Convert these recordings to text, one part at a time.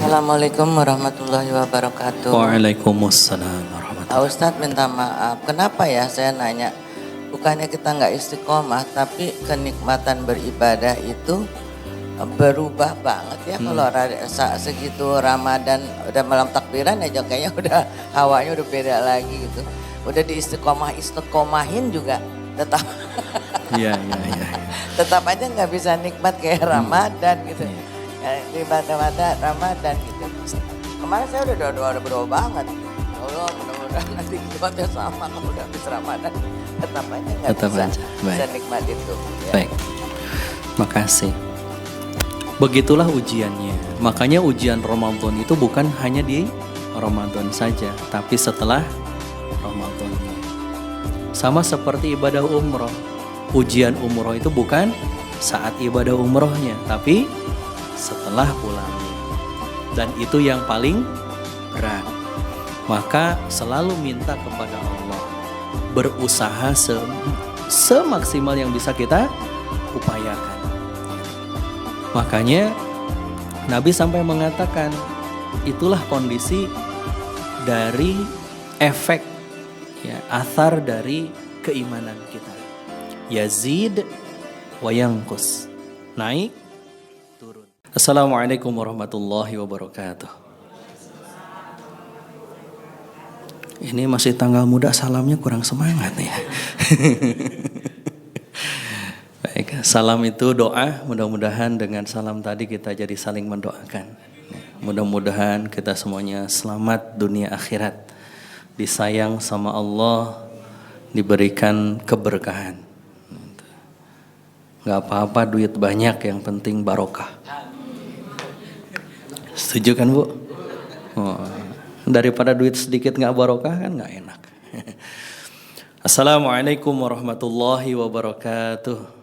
Assalamualaikum warahmatullahi wabarakatuh. Waalaikumsalam warahmatullahi Ustadz minta maaf, kenapa ya saya nanya, bukannya kita nggak istiqomah, tapi kenikmatan beribadah itu berubah banget ya kalau segitu Ramadan udah malam takbiran aja kayaknya udah hawanya udah beda lagi gitu. Udah istiqomahin juga tetap Iya. tetap aja nggak bisa nikmat kayak Ramadan gitu. Ibadah Ramadan gitu. Kemarin saya udah berdoa banget. Allah mudah-mudahan nanti nikmatnya sama kalau udah habis Ramadan. Tetap aja nggak bisa nikmat itu. Ya. Baik, makasih. Begitulah ujiannya. Makanya ujian Ramadan itu bukan hanya di Ramadan saja, tapi setelah Ramadan. Sama seperti ibadah umroh. Ujian umroh itu bukan saat ibadah umrohnya, tapi setelah pulang. Dan itu yang paling berat. Maka selalu minta kepada Allah, berusaha semaksimal yang bisa kita upayakan. Makanya Nabi sampai mengatakan, itulah kondisi dari efek ya, athar dari keimanan kita. Yazid wa yanqus. Naik, turun. Assalamualaikum warahmatullahi wabarakatuh. Ini masih tanggal muda, salamnya kurang semangat ya. Baik, salam itu doa. Mudah-mudahan dengan salam tadi kita jadi saling mendoakan. Mudah-mudahan kita semuanya selamat dunia akhirat, disayang sama Allah, diberikan keberkahan. Gak apa-apa duit banyak, yang penting barokah. Setuju kan Bu? Oh, daripada duit sedikit gak barokah kan gak enak. Assalamualaikum warahmatullahi wabarakatuh.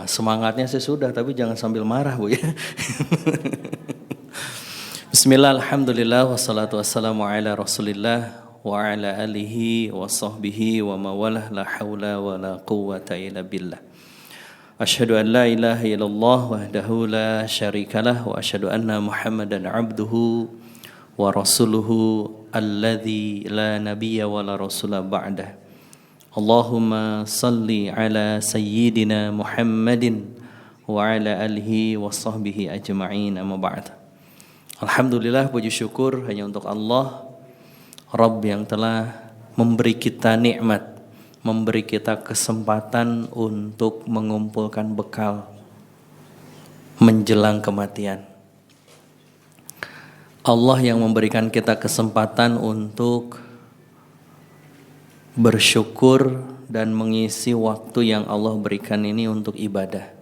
Semangatnya sih sudah, tapi jangan sambil marah Bu ya. Bismillah, alhamdulillah, wassalatu wassalamu ala rasulillah wa ala alihi wa sahbihi wa mawalah, la hawla wa la quwwata illa billah. Asyhadu an la ilaha illallah wahdahu la syarikalah wa asyhadu anna Muhammadan abduhu wa rasuluhu alladzi la nabiyya wa la rasula ba'dah. Allahumma salli ala sayyidina Muhammadin wa ala alihi wa sahbihi ajma'in, amma ba'd. Alhamdulillah, puji syukur hanya untuk Allah, Rabb yang telah memberi kita nikmat, memberi kita kesempatan untuk mengumpulkan bekal menjelang kematian. Allah yang memberikan kita kesempatan untuk bersyukur dan mengisi waktu yang Allah berikan ini untuk ibadah.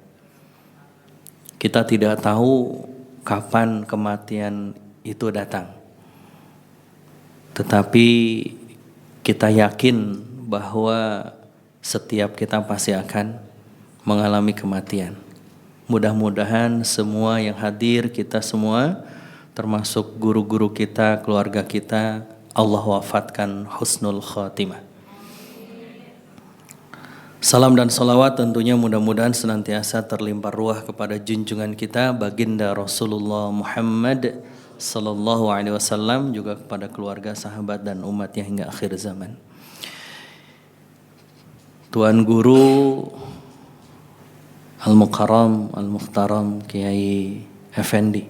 Kita tidak tahu kapan kematian itu datang, tetapi kita yakin bahwa setiap kita pasti akan mengalami kematian. Mudah-mudahan semua yang hadir, kita semua, termasuk guru-guru kita, keluarga kita, Allah wafatkan husnul khatimah. Salam dan salawat tentunya mudah-mudahan senantiasa terlimpah ruah kepada junjungan kita baginda Rasulullah Muhammad sallallahu alaihi wasallam, juga kepada keluarga, sahabat dan umatnya hingga akhir zaman. Tuan Guru Al-Mukarram Al-Mukhtaram Kiai Effendi,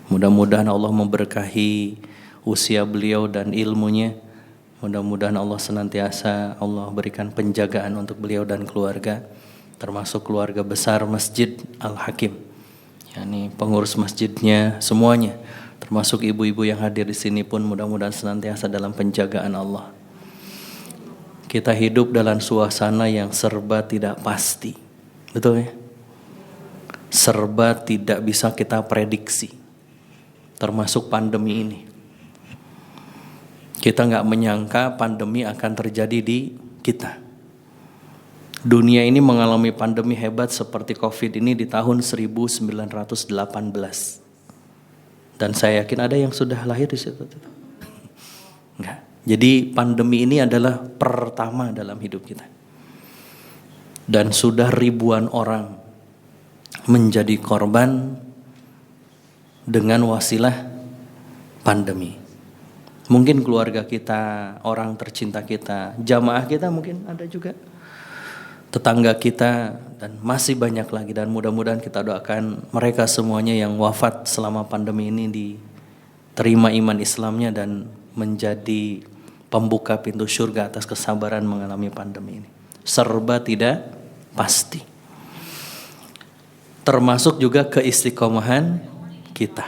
mudah-mudahan Allah memberkahi usia beliau dan ilmunya. Mudah-mudahan Allah senantiasa Allah berikan penjagaan untuk beliau dan keluarga, termasuk keluarga besar Masjid Al-Hakim, yakni pengurus masjidnya semuanya, termasuk ibu-ibu yang hadir di sini pun mudah-mudahan senantiasa dalam penjagaan Allah. Kita hidup dalam suasana yang serba tidak pasti, betul ya? Serba tidak bisa kita prediksi, termasuk pandemi ini. Kita gak menyangka pandemi akan terjadi di kita. Dunia ini mengalami pandemi hebat seperti COVID ini di tahun 1918. Dan saya yakin ada yang sudah lahir di situ. Enggak. Jadi pandemi ini adalah pertama dalam hidup kita. Dan sudah ribuan orang menjadi korban dengan wasilah pandemi. Mungkin keluarga kita, orang tercinta kita, jamaah kita mungkin ada juga, tetangga kita, dan masih banyak lagi. Dan mudah-mudahan kita doakan mereka semuanya yang wafat selama pandemi ini diterima iman Islamnya dan menjadi pembuka pintu surga atas kesabaran mengalami pandemi ini. Serba tidak pasti. Termasuk juga keistiqomahan kita.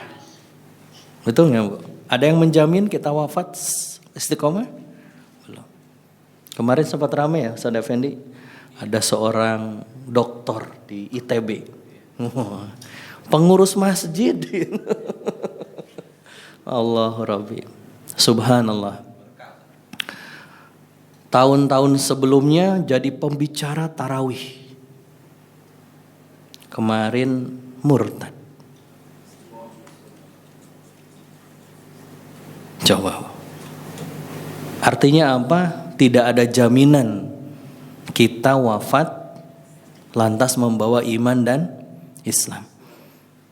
Betul nggak, Bu? Ada yang menjamin kita wafat istiqomah? Belum. Kemarin sempat ramai ya, Ustaz Effendi. Ada seorang doktor di ITB. Pengurus masjid. Allah Rabbi. Subhanallah. Tahun-tahun sebelumnya jadi pembicara tarawih. Kemarin murtad. Coba. Artinya apa? Tidak ada jaminan kita wafat lantas membawa iman dan Islam.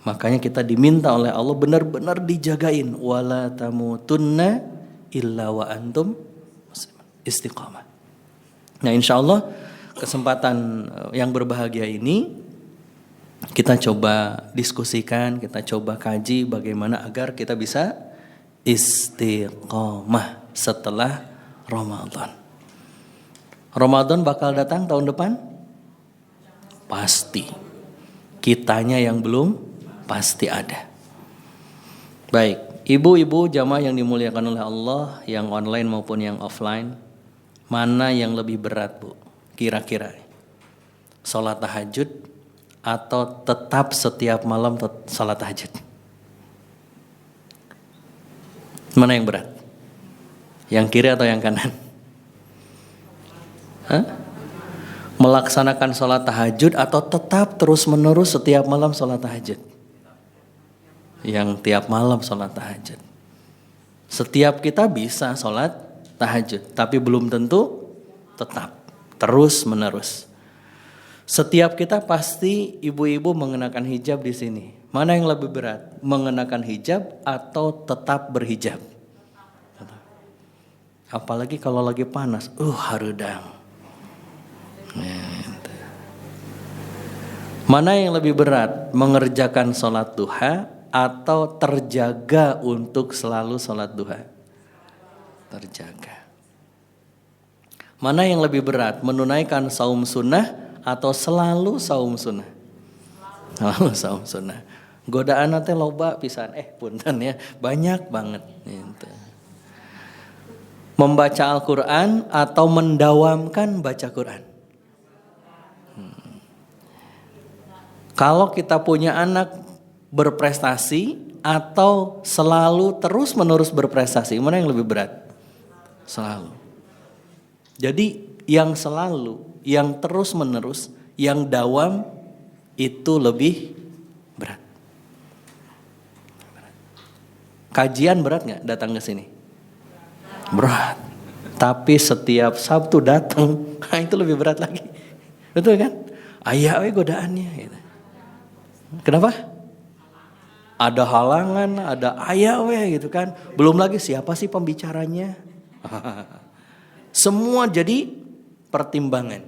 Makanya kita diminta oleh Allah benar-benar dijagain. Wala tamutunna illa wa antum istiqamah. Nah, insyaallah kesempatan yang berbahagia ini kita coba diskusikan, kita coba kaji bagaimana agar kita bisa istiqamah setelah Ramadan. Ramadan bakal datang tahun depan? Pasti. Kitanya yang belum pasti ada. Baik, ibu-ibu jamaah yang dimuliakan oleh Allah, yang online maupun yang offline, mana yang lebih berat, Bu? Kira-kira sholat tahajud atau tetap setiap malam sholat tahajud? Mana yang berat? Yang kiri atau yang kanan? Hah? Melaksanakan sholat tahajud atau tetap terus-menerus setiap malam sholat tahajud? Yang tiap malam sholat tahajud. Setiap kita bisa sholat tahajud, tapi belum tentu tetap terus-menerus. Setiap kita pasti ibu-ibu mengenakan hijab di sini. Mana yang lebih berat? Mengenakan hijab atau tetap berhijab? Apalagi kalau lagi panas. Harudang. Mana yang lebih berat? Mengerjakan sholat duha atau terjaga untuk selalu sholat duha? Terjaga. Mana yang lebih berat? Menunaikan saum sunnah atau selalu saum sunnah? Selalu saum sunnah. Godaan teh loba pisan. Punten ya, banyak banget. Gitu. Membaca Al-Quran atau mendawamkan baca Quran? Kalau kita punya anak berprestasi atau selalu terus-menerus berprestasi, mana yang lebih berat? Selalu. Jadi yang selalu, yang terus-menerus, yang dawam itu lebih berat. Kajian berat nggak datang ke sini? Berat. Tapi setiap Sabtu datang, itu lebih berat lagi. Betul kan? Ayah godaannya. Gitu. Kenapa? Ada halangan, ada ayah gitu kan. Belum lagi siapa sih pembicaranya? Semua jadi pertimbangan.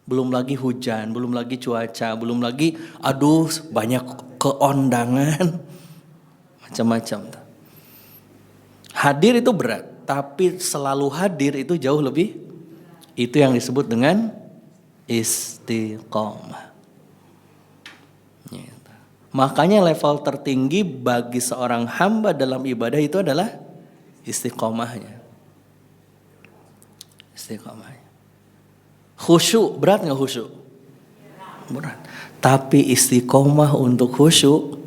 Belum lagi hujan, belum lagi cuaca, belum lagi banyak keondangan. Macam-macam. Hadir itu berat, tapi selalu hadir itu jauh lebih. Itu yang disebut dengan istiqomah. Makanya level tertinggi bagi seorang hamba dalam ibadah itu adalah istiqomahnya. Istiqomahnya. Khusyuk, berat gak khusyuk? Berat. Tapi istiqomah untuk khusyuk,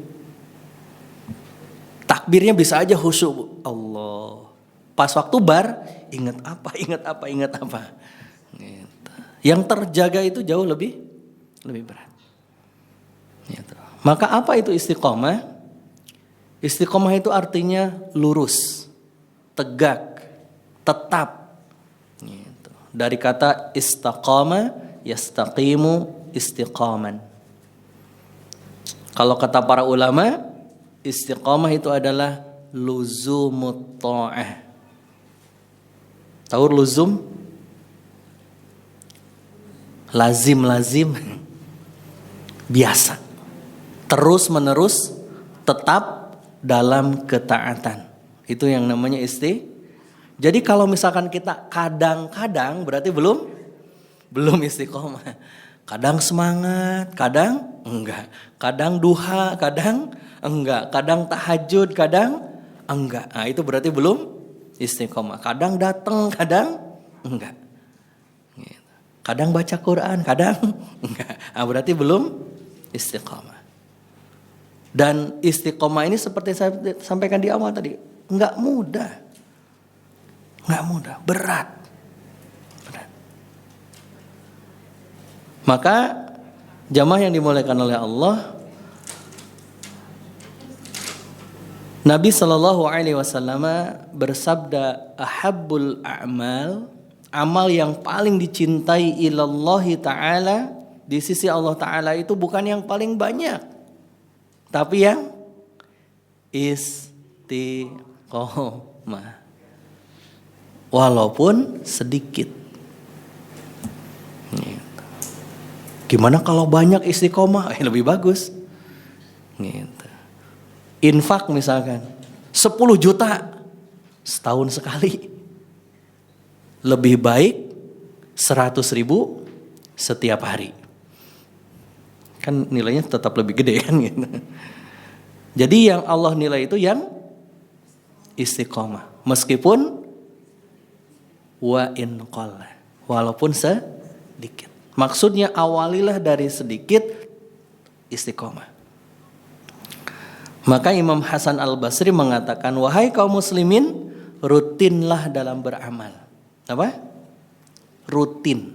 takbirnya bisa aja khusyuk. Allah. Pas waktu bar, ingat apa. Gitu. Yang terjaga itu jauh lebih berat. Gitu. Maka apa itu istiqomah? Istiqomah itu artinya lurus, tegak, tetap. Dari kata istaqama yastaqimu istiqaman. Kalau kata para ulama, istiqomah itu adalah luzumut ta'ah. Tahu luzum? Lazim. Biasa. Terus menerus tetap dalam ketaatan. Itu yang namanya Jadi kalau misalkan kita kadang-kadang berarti belum istiqomah. Kadang semangat, kadang enggak. Kadang duha, kadang enggak. Kadang tahajud, kadang enggak. Nah, itu berarti belum istiqomah. Kadang datang, kadang enggak. Kadang baca Quran, kadang enggak. Nah, berarti belum istiqomah. Dan istiqomah ini seperti saya sampaikan di awal tadi, enggak mudah. Enggak mudah, berat. Maka jamaah yang dimuliakan oleh Allah, Nabi SAW bersabda, ahabbul a'mal, amal yang paling dicintai ilallahi ta'ala, di sisi Allah Ta'ala itu bukan yang paling banyak, tapi yang istiqomah. Walaupun sedikit. Gimana kalau banyak istiqomah? Lebih bagus. Infak misalkan 10 juta setahun sekali. Lebih baik 100.000 setiap hari. Kan nilainya tetap lebih gede kan gitu. Jadi yang Allah nilai itu yang istiqomah. Meskipun wa in qalla, walaupun sedikit. Maksudnya awalilah dari sedikit istiqomah. Maka Imam Hasan Al-Basri mengatakan, wahai kaum muslimin, rutinlah dalam beramal. Apa? Rutin.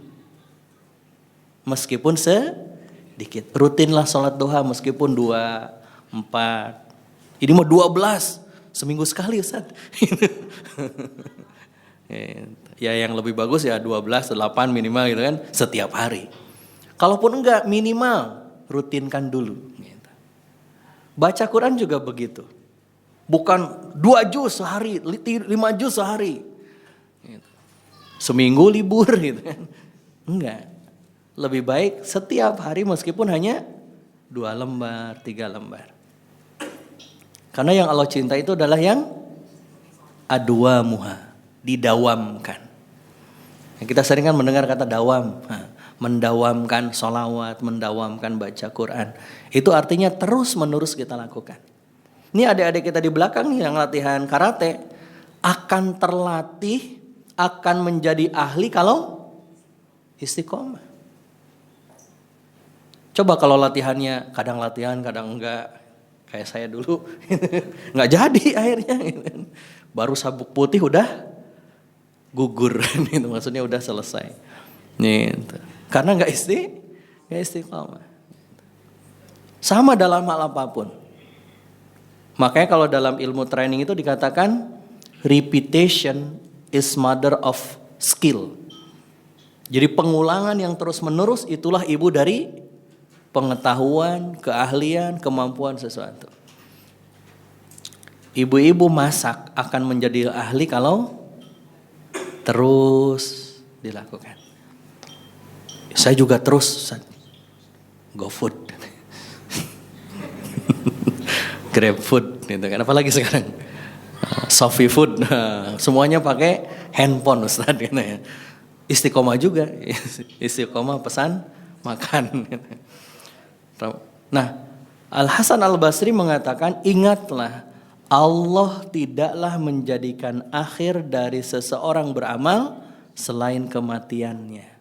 Meskipun sedikit. Rutinlah sholat duha meskipun 2, 4. Ini mau 12 seminggu sekali Ustaz. Ya yang lebih bagus ya 12, 8 minimal gitu kan, setiap hari. Kalaupun enggak, minimal rutinkan dulu. Baca Quran juga begitu. Bukan 2 juz sehari, 5 juz sehari. Seminggu libur gitu kan. Enggak. Lebih baik setiap hari meskipun hanya 2 lembar, 3 lembar. Karena yang Allah cinta itu adalah yang adwamuha, didawamkan. Kita sering kan mendengar kata dawam, mendawamkan sholawat, mendawamkan baca Quran. Itu artinya terus menerus kita lakukan. Ini adik-adik kita di belakang nih yang latihan karate akan terlatih, akan menjadi ahli kalau istiqomah. Coba kalau latihannya kadang latihan, kadang enggak, kayak saya dulu, nggak jadi akhirnya. Baru sabuk putih udah gugur, itu maksudnya udah selesai. Gitu. Karena nggak istiqomah. Sama dalam hal apapun. Makanya kalau dalam ilmu training itu dikatakan repetition is mother of skill. Jadi pengulangan yang terus menerus itulah ibu dari pengetahuan, keahlian, kemampuan sesuatu. Ibu-ibu masak akan menjadi ahli kalau terus dilakukan. Saya juga terus GoFood, GrabFood, gitu kan. Apalagi sekarang Shopee Food, semuanya pakai handphone Ustaz. Gitu ya. Istiqomah juga, istiqomah pesan makan. Nah, Al Hasan Al Basri mengatakan, ingatlah, Allah tidaklah menjadikan akhir dari seseorang beramal selain kematiannya.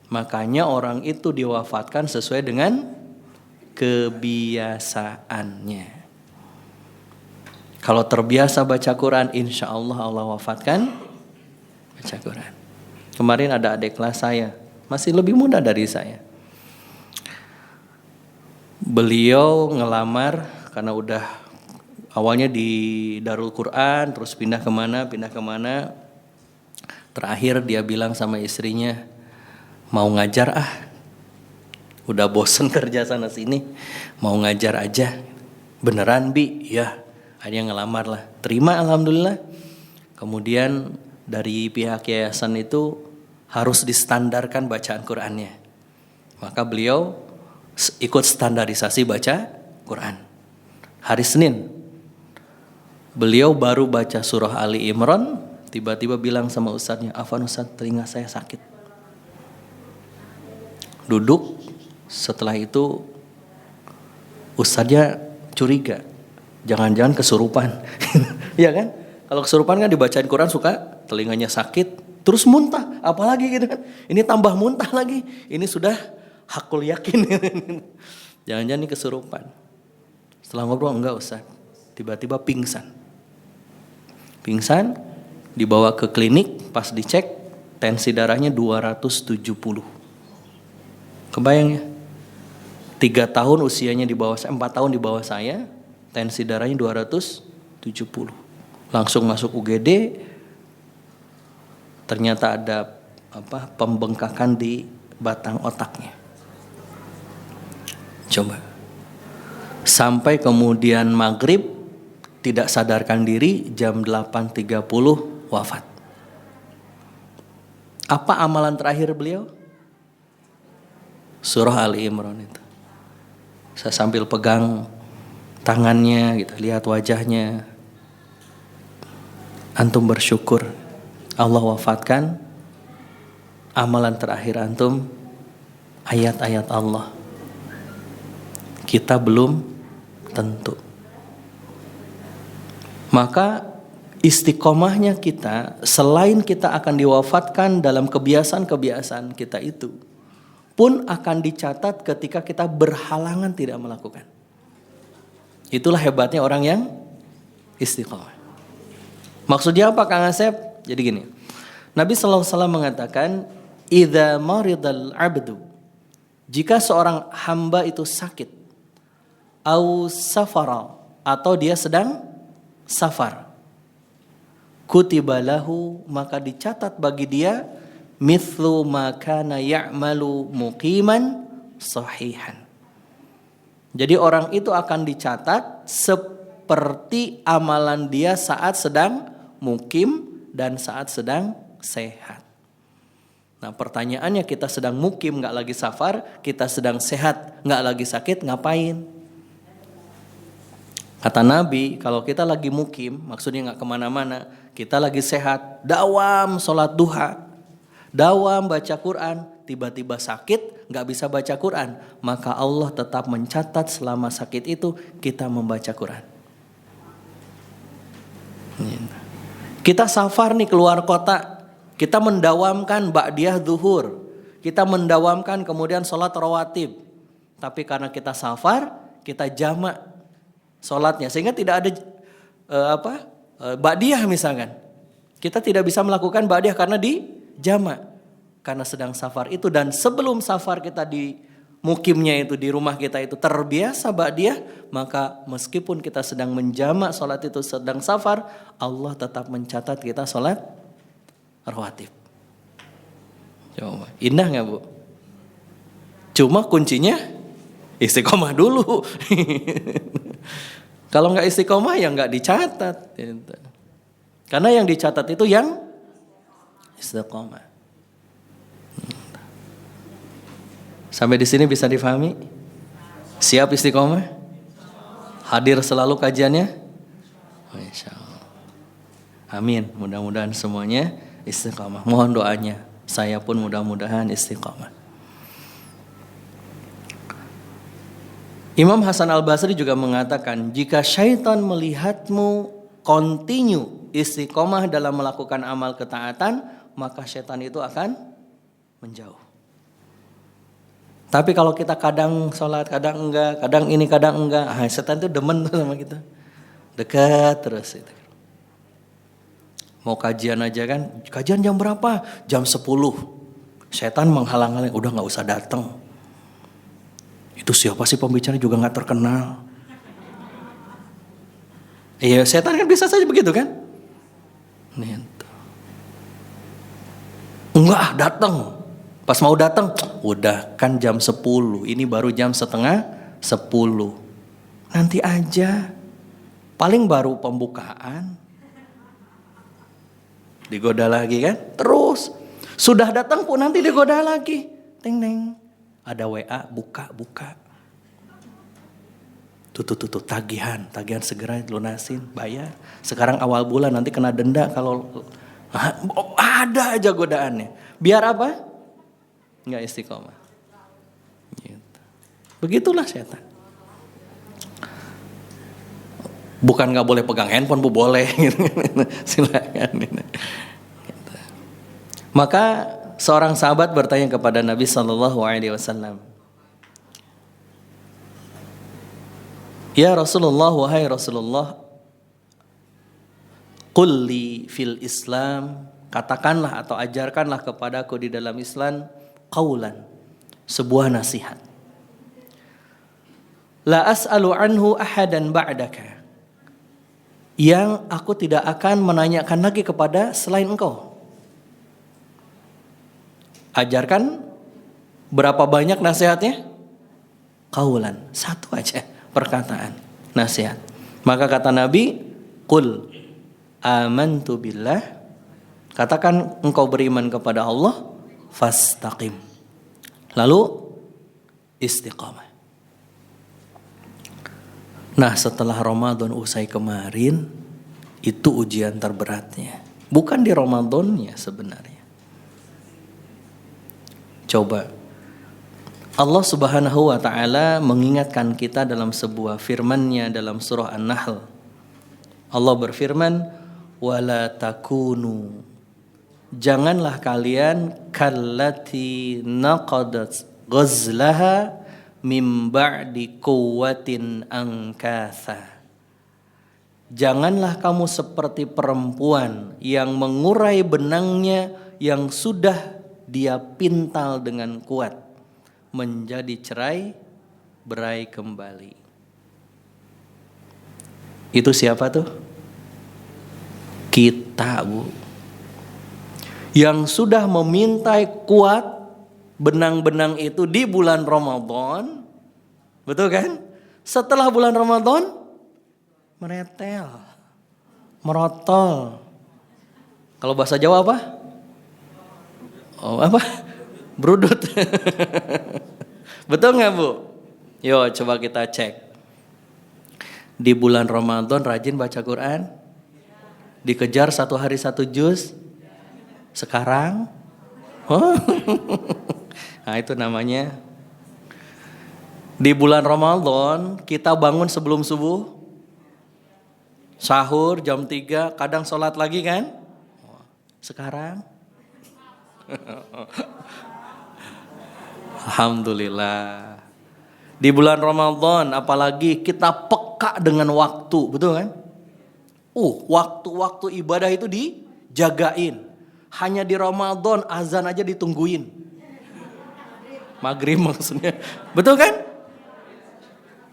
Makanya orang itu diwafatkan sesuai dengan kebiasaannya. Kalau terbiasa baca Quran, insya Allah Allah wafatkan baca Quran. Kemarin ada adik kelas saya, masih lebih muda dari saya. Beliau ngelamar karena udah awalnya di Darul Quran, terus pindah kemana. Terakhir dia bilang sama istrinya, mau ngajar Udah bosen kerja sana sini, mau ngajar aja. Beneran Bi? Ya. Akhirnya ngelamar lah. Terima alhamdulillah. Kemudian dari pihak yayasan itu harus distandarkan bacaan Qur'annya. Maka beliau ikut standarisasi baca Quran. Hari Senin beliau baru baca surah Ali Imran, tiba-tiba bilang sama ustadznya, "Afan Ustadz, telinga saya sakit." Duduk, setelah itu ustadznya curiga, jangan-jangan kesurupan. Iya kan? Kalau kesurupan kan dibacain Quran suka telinganya sakit, terus muntah, apalagi gitu kan. Ini tambah muntah lagi, ini sudah hakul yakin. Jangan-jangan ini kesurupan. Setelah ngobrol, enggak Ustaz, tiba-tiba pingsan. Pingsan, dibawa ke klinik, pas dicek tensi darahnya 270. Kebayang ya? 3 tahun usianya di bawah saya, 4 tahun di bawah saya, tensi darahnya 270. Langsung masuk UGD, ternyata ada pembengkakan di batang otaknya. Coba. Sampai kemudian maghrib, tidak sadarkan diri, jam 8.30 wafat. Apa amalan terakhir beliau? Surah Ali Imran itu. Saya sambil pegang tangannya gitu, lihat wajahnya. Antum bersyukur Allah wafatkan amalan terakhir antum ayat-ayat Allah. Kita belum tentu. Maka istiqomahnya kita, selain kita akan diwafatkan dalam kebiasaan-kebiasaan kita itu, pun akan dicatat ketika kita berhalangan tidak melakukan. Itulah hebatnya orang yang istiqomah. Maksudnya apa Kang Asep? Jadi gini, Nabi SAW mengatakan, "Idza maridal abdu," jika seorang hamba itu sakit, au safara, atau dia sedang safar, kutiba lahu, maka dicatat bagi dia mithlu ma kana ya'malu muqiman sahihan. Jadi orang itu akan dicatat seperti amalan dia saat sedang mukim dan saat sedang sehat. Nah pertanyaannya, kita sedang mukim gak lagi safar, kita sedang sehat gak lagi sakit, ngapain? Kata Nabi, kalau kita lagi mukim, maksudnya gak kemana-mana, kita lagi sehat, dawam sholat duha, dawam baca Quran, tiba-tiba sakit gak bisa baca Quran, maka Allah tetap mencatat selama sakit itu kita membaca Quran. Kita safar nih keluar kota, kita mendawamkan ba'diyah zuhur, kita mendawamkan kemudian sholat rawatib, tapi karena kita safar, kita jamak sholatnya, sehingga tidak ada ba'diyah misalkan. Kita tidak bisa melakukan ba'diyah karena di jamak, karena sedang safar itu. Dan sebelum safar kita di mukimnya itu, di rumah kita itu terbiasa ba'diyah, maka meskipun kita sedang menjamak sholat itu sedang safar, Allah tetap mencatat kita sholat rawatib. Coba, indah gak Bu? Cuma kuncinya istiqomah dulu. Kalau gak istiqomah ya gak dicatat. Karena yang dicatat itu yang istiqomah. Sampai di sini bisa difahami? Siap istiqomah? Hadir selalu kajiannya? Insya Allah. Amin. Mudah-mudahan semuanya istiqomah. Mohon doanya. Saya pun mudah-mudahan istiqomah. Imam Hasan Al-Basri juga mengatakan, jika syaitan melihatmu continue istiqomah dalam melakukan amal ketaatan, maka syaitan itu akan menjauh. Tapi kalau kita kadang sholat, kadang enggak, kadang ini, kadang enggak, setan itu demen sama kita. Dekat terus itu. Mau kajian aja kan, kajian jam berapa? Jam 10. Setan menghalang-halang, udah gak usah datang. Itu siapa sih pembicara juga gak terkenal. Iya, setan kan bisa saja begitu kan? Enggak, datang. Pas mau datang, udah kan jam 10, ini baru jam setengah 10. Nanti aja, paling baru pembukaan. Digoda lagi kan, terus. Sudah datang pun nanti digoda lagi. Teng-teng, ada WA, buka. Tuh, tagihan segera lunasin, bayar. Sekarang awal bulan, nanti kena denda kalau ada aja godaannya. Biar apa? Nggak istiqomah. Gitu. Begitulah setan. Bukan nggak boleh pegang handphone, Bu, boleh. Silakan. Gitu. Maka seorang sahabat bertanya kepada Nabi SAW, ya Rasulullah, wahai Rasulullah, qul li fil Islam, katakanlah atau ajarkanlah kepadaku di dalam Islam qaulan, sebuah nasihat. La as'alu anhu ahadan ba'daka, yang aku tidak akan menanyakan lagi kepada selain engkau. Ajarkan, berapa banyak nasihatnya? Qaulan, satu aja perkataan, nasihat. Maka kata Nabi, qul amantu billah, katakan engkau beriman kepada Allah, fastaqim, lalu istiqamah. Nah, setelah Ramadan usai kemarin, itu ujian terberatnya. Bukan di Ramadannya sebenarnya. Coba Allah Subhanahu wa ta'ala mengingatkan kita dalam sebuah firman-Nya dalam surah An-Nahl. Allah berfirman, wala takunu, janganlah kalian kallati naqadat ghazlaha mim ba'di quwwatin angkatha. Janganlah kamu seperti perempuan yang mengurai benangnya yang sudah dia pintal dengan kuat, menjadi cerai berai kembali. Itu siapa tuh? Kita, Bu. Yang sudah memintai kuat benang-benang itu di bulan Ramadan. Betul kan? Setelah bulan Ramadan meretel, merotol. Kalau bahasa Jawa apa? Oh, apa? Brudut. Betul nggak, Bu? Yo, coba kita cek. Di bulan Ramadan rajin baca Quran? Dikejar 1 hari 1 juz? Sekarang? Oh. Nah, itu namanya. Di bulan Ramadan kita bangun sebelum subuh, sahur jam 3, kadang sholat lagi kan? Sekarang? Alhamdulillah. Di bulan Ramadan apalagi kita peka dengan waktu, betul kan? Waktu-waktu ibadah itu dijagain. Hanya di Ramadan azan aja ditungguin. Maghrib maksudnya. Betul kan?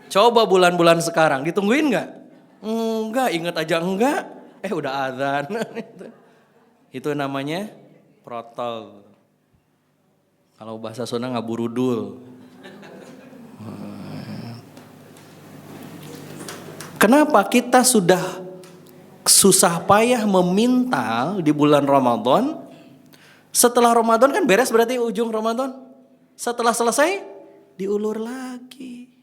Coba bulan-bulan sekarang ditungguin enggak? Enggak, ingat aja enggak. Udah azan. Itu namanya protol. Kalau bahasa Sunda ngaburudul. Kenapa kita sudah susah payah memintal di bulan Ramadan? Setelah Ramadan kan beres berarti ujung Ramadan. Setelah selesai diulur lagi.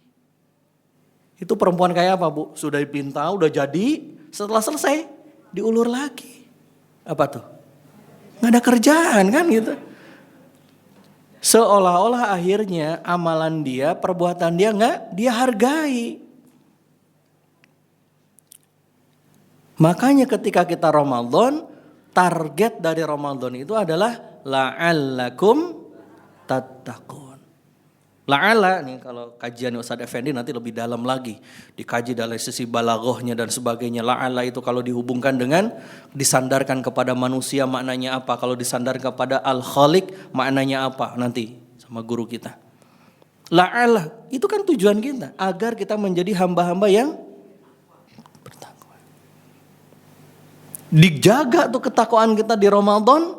Itu perempuan kayak apa, Bu? Sudah dipintal, udah jadi, setelah selesai diulur lagi. Apa tuh? Nggak ada kerjaan kan gitu. Seolah-olah akhirnya amalan dia, perbuatan dia nggak dia hargai. Makanya ketika kita Ramadan, target dari Ramadan itu adalah la'allakum tattaqun. La'alla nih kalau kajian Ustadz Effendi nanti lebih dalam lagi. Dikaji dari sisi balaghahnya dan sebagainya. La'alla itu kalau dihubungkan dengan disandarkan kepada manusia maknanya apa. Kalau disandarkan kepada Al-Khaliq maknanya apa nanti sama guru kita. La'alla itu kan tujuan kita. Agar kita menjadi hamba-hamba yang bertakwa. Dijaga tuh ketakwaan kita di Ramadan.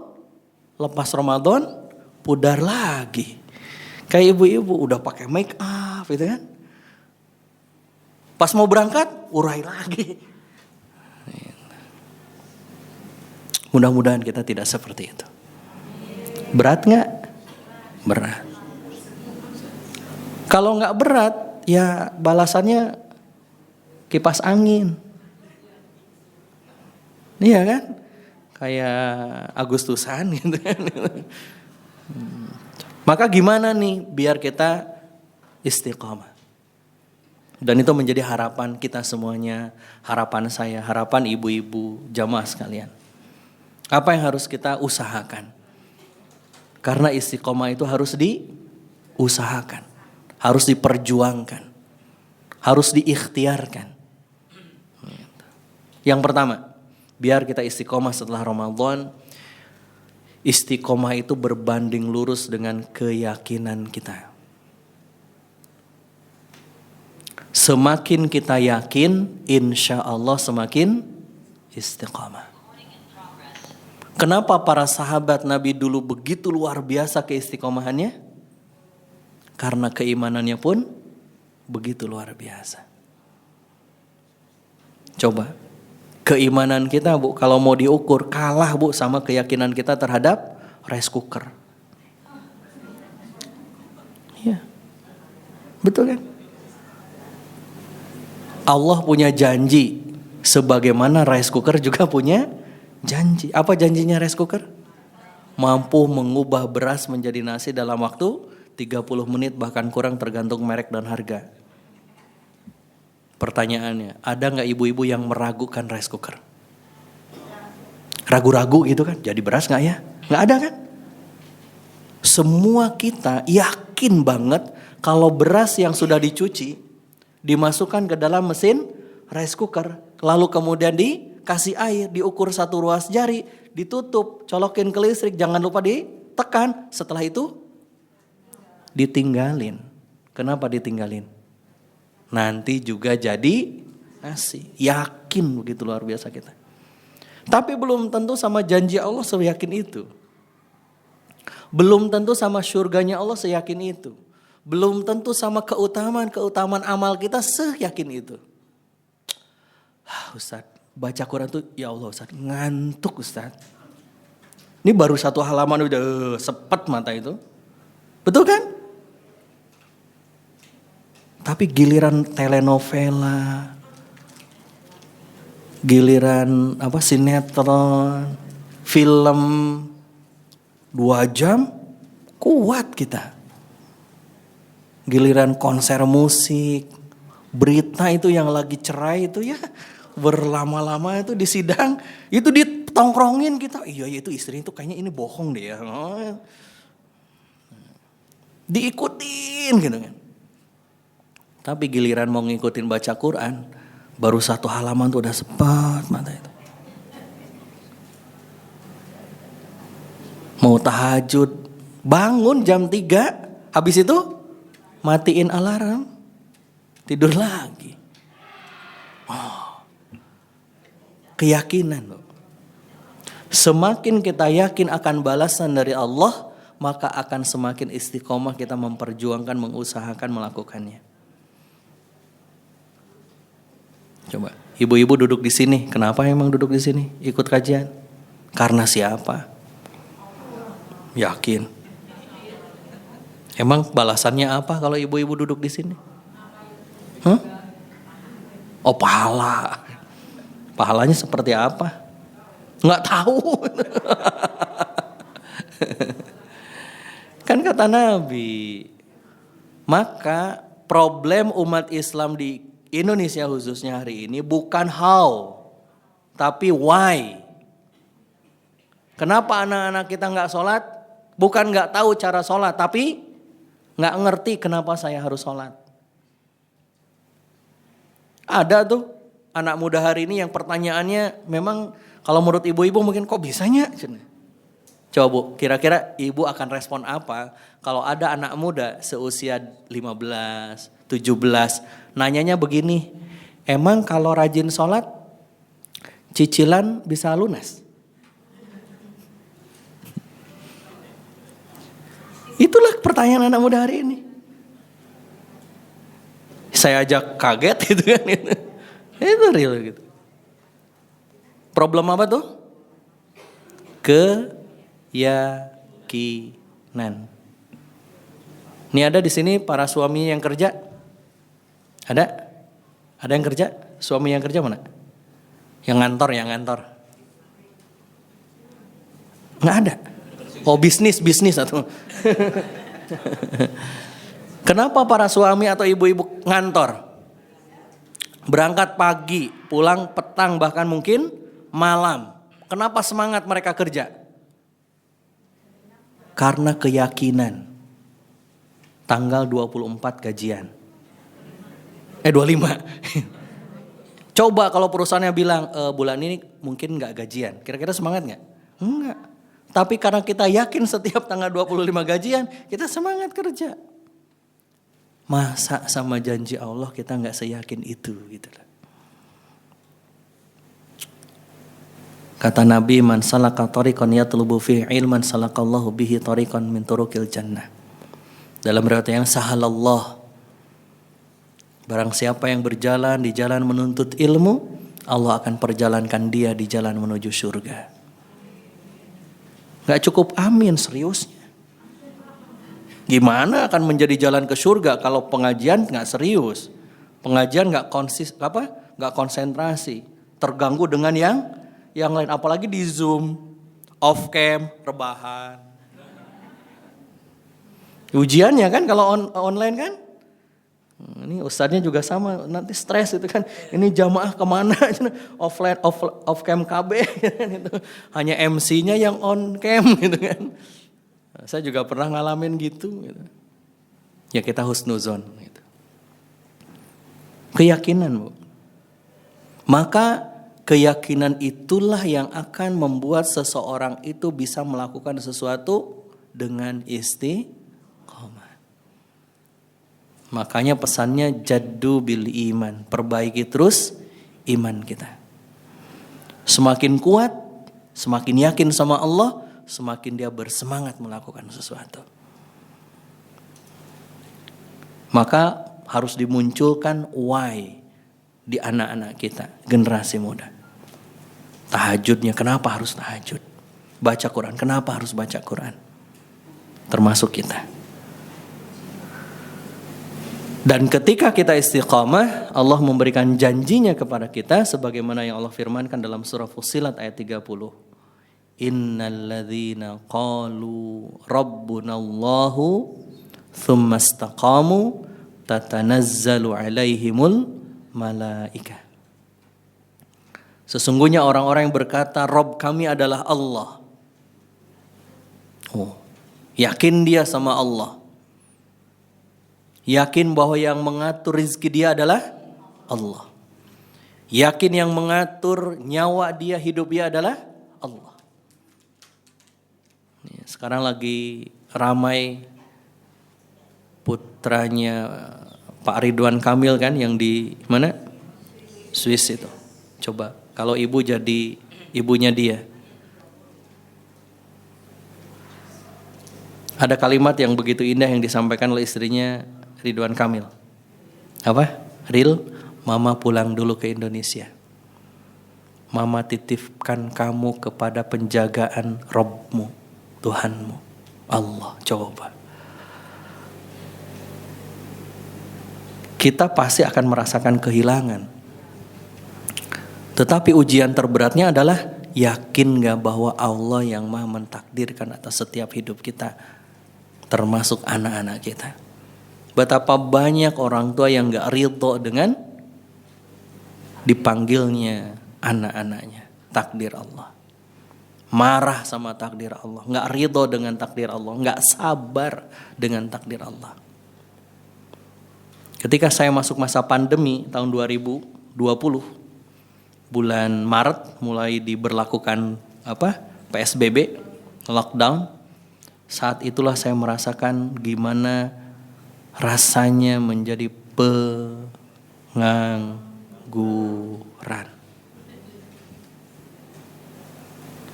Lepas Ramadan pudar lagi. Kayak ibu-ibu udah pakai make up gitu kan. Pas mau berangkat, urai lagi. Mudah-mudahan kita tidak seperti itu. Berat gak? Berat. Kalau gak berat, ya balasannya kipas angin. Iya kan? Kayak Agustusan gitu kan. Maka gimana nih biar kita istiqomah? Dan itu menjadi harapan kita semuanya, harapan saya, harapan ibu-ibu, jamaah sekalian. Apa yang harus kita usahakan? Karena istiqomah itu harus diusahakan, harus diperjuangkan, harus diikhtiarkan. Yang pertama, biar kita istiqomah setelah Ramadan, istiqomah itu berbanding lurus dengan keyakinan kita. Semakin kita yakin, insya Allah semakin istiqamah. Kenapa para sahabat Nabi dulu begitu luar biasa keistiqomahannya? Karena keimanannya pun begitu luar biasa. Coba, keimanan kita Bu, kalau mau diukur, kalah Bu sama keyakinan kita terhadap rice cooker. Iya, betul kan? Allah punya janji, sebagaimana rice cooker juga punya janji. Apa janjinya rice cooker? Mampu mengubah beras menjadi nasi dalam waktu 30 menit bahkan kurang tergantung merek dan harga. Pertanyaannya, ada gak ibu-ibu yang meragukan rice cooker? Ragu-ragu gitu kan, jadi beras gak ya? Gak ada kan? Semua kita yakin banget kalau beras yang sudah dicuci dimasukkan ke dalam mesin rice cooker, lalu kemudian dikasih air, diukur 1 ruas jari, ditutup, colokin ke listrik, jangan lupa ditekan. Setelah itu ditinggalin. Kenapa ditinggalin? Nanti juga jadi nasi. Yakin begitu luar biasa kita. Tapi belum tentu sama janji Allah seyakin itu. Belum tentu sama surganya Allah seyakin itu. Belum tentu sama keutamaan amal kita seyakin itu. Ustaz, baca Quran tuh ya Allah Ustaz, ngantuk Ustaz. Ini baru 1 halaman udah sepet mata itu. Betul kan? Tapi giliran telenovela, giliran sinetron, film 2 jam kuat kita. Giliran konser musik, berita itu yang lagi cerai itu ya berlama-lama itu di sidang itu ditongkrongin kita. Iya itu istri itu kayaknya ini bohong deh ya. Diikutin gitu kan. Tapi giliran mau ngikutin baca Quran, baru 1 halaman tuh udah sepet mata itu. Mau tahajud, bangun jam 3, habis itu matiin alarm, tidur lagi. Keyakinan loh. Semakin kita yakin akan balasan dari Allah, maka akan semakin istiqomah kita memperjuangkan, mengusahakan melakukannya. Coba, ibu-ibu duduk di sini. Kenapa emang duduk di sini? Ikut kajian. Karena siapa? Yakin. Emang balasannya apa kalau ibu-ibu duduk di sini? Oh, pahala. Pahalanya seperti apa? Nggak tahu. Kan kata Nabi, maka problem umat Islam di Indonesia khususnya hari ini bukan how, tapi why. Kenapa anak-anak kita nggak sholat? Bukan nggak tahu cara sholat, tapi nggak ngerti kenapa saya harus sholat. Ada tuh anak muda hari ini yang pertanyaannya memang kalau menurut ibu-ibu mungkin kok bisanya? Coba Bu, kira-kira ibu akan respon apa kalau ada anak muda seusia 15, 17, nanyanya begini, emang kalau rajin sholat cicilan bisa lunas? Itulah pertanyaan anak muda hari ini. Saya aja kaget gitu kan. Itu real gitu. Problem apa tuh? Keyakinan. Ini ada di sini para suami yang kerja? Ada? Ada yang kerja? Suami yang kerja mana? Yang ngantor. Nggak ada. Oh, bisnis atau kenapa para suami atau ibu-ibu ngantor? Berangkat pagi, pulang petang, bahkan mungkin malam. Kenapa semangat mereka kerja? Karena keyakinan. Tanggal 24 gajian. 25. Coba kalau perusahaannya bilang bulan ini mungkin nggak gajian. Kira-kira semangat nggak? Enggak. Tapi karena kita yakin setiap tanggal 25 gajian, kita semangat kerja. Masa sama janji Allah kita nggak seyakin itu gitu. Kata Nabi, man salaka tariqan yatlubu fihi ilman salakallahu bihi tariqan min turuqil jannah. Dalam riwayat yang sahalallah, barang siapa yang berjalan di jalan menuntut ilmu, Allah akan perjalankan dia di jalan menuju surga. Gak cukup amin, seriusnya. Gimana akan menjadi jalan ke surga kalau pengajian gak serius? Pengajian gak konsentrasi, terganggu dengan yang lain, apalagi di Zoom, off cam, rebahan. Ujiannya kan kalau online kan, ini ustadznya juga sama, nanti stres itu kan. Ini jamaah kemana? Offline, off cam KB, gitu. Hanya MC-nya yang on cam gitu kan. Saya juga pernah ngalamin gitu. Ya kita husnuzon. Gitu. Keyakinan, Bu. Maka keyakinan itulah yang akan membuat seseorang itu bisa melakukan sesuatu dengan istiqomah. Makanya pesannya jaddu bil iman, perbaiki terus iman kita. Semakin kuat, semakin yakin sama Allah, semakin dia bersemangat melakukan sesuatu. Maka harus dimunculkan why di anak-anak kita, generasi muda. Tahajudnya, kenapa harus tahajud? Baca Quran, kenapa harus baca Quran? Termasuk kita. Dan ketika kita istiqamah, Allah memberikan janjinya kepada kita sebagaimana yang Allah firmankan dalam surah Fussilat ayat 30. Innalladzina qalu rabbunallahu thumma istaqamu tatanazzalu alaihimul malaikah. Sesungguhnya orang-orang yang berkata Rabb kami adalah Allah. Yakin dia sama Allah. Yakin bahwa yang mengatur rezeki dia adalah Allah. Yakin yang mengatur nyawa dia, hidup dia adalah Allah. Sekarang lagi ramai putranya Pak Ridwan Kamil kan yang di mana? Swiss itu. Coba kalau ibu jadi ibunya dia. Ada kalimat yang begitu indah yang disampaikan oleh istrinya Ridwan Kamil. Apa? Ril, mama pulang dulu ke Indonesia. Mama titipkan kamu kepada penjagaan Rabbmu, Tuhanmu, Allah. Coba. Kita pasti akan merasakan kehilangan. Tetapi ujian terberatnya adalah yakin gak bahwa Allah yang maha mentakdirkan atas setiap hidup kita, termasuk anak-anak kita. Betapa banyak orang tua yang gak ridho dengan dipanggilnya anak-anaknya, takdir Allah. Marah sama takdir Allah, gak ridho dengan takdir Allah, gak sabar dengan takdir Allah. Ketika saya masuk masa pandemi tahun 2020, bulan Maret mulai diberlakukan PSBB, lockdown. Saat itulah saya merasakan gimana rasanya menjadi pengangguran.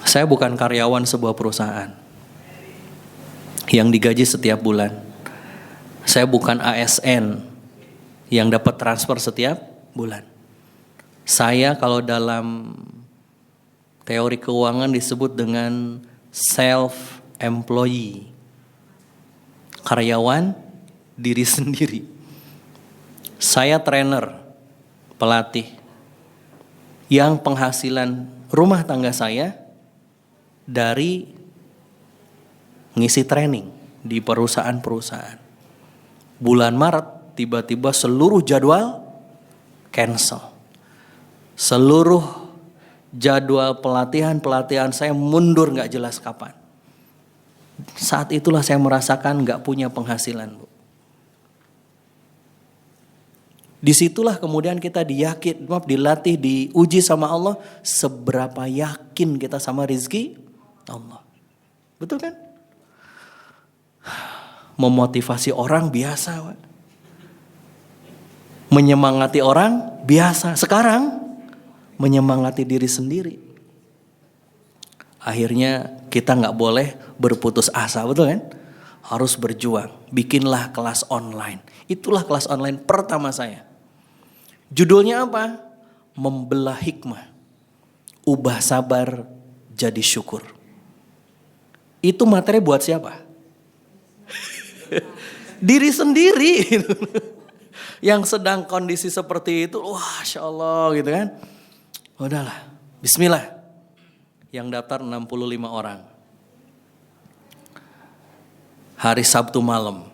Saya bukan karyawan sebuah perusahaan. yang digaji setiap bulan. Saya bukan ASN yang dapat transfer setiap bulan. Saya kalau dalam teori keuangan disebut dengan self-employee. Karyawan diri sendiri. Saya trainer, pelatih, yang penghasilan rumah tangga saya dari ngisi training di perusahaan-perusahaan. Bulan Maret tiba-tiba seluruh jadwal cancel. Seluruh jadwal pelatihan saya mundur gak jelas kapan. Saat itulah saya merasakan gak punya penghasilan, Bu. Disitulah kemudian kita dilatih, diuji sama Allah. Seberapa yakin kita sama rizki Allah. Betul kan? Memotivasi orang biasa, Pak. Menyemangati orang biasa. Sekarang menyemangati diri sendiri. Akhirnya kita gak boleh berputus asa, betul kan? Harus berjuang. Bikinlah kelas online. Itulah kelas online pertama saya. Judulnya apa? Membelah hikmah. Ubah sabar jadi syukur. Itu materi buat siapa? Diri sendiri. Yang sedang kondisi seperti itu, wah Masya Allah gitu kan. Udahlah, bismillah. Yang daftar 65 orang. Hari Sabtu malam.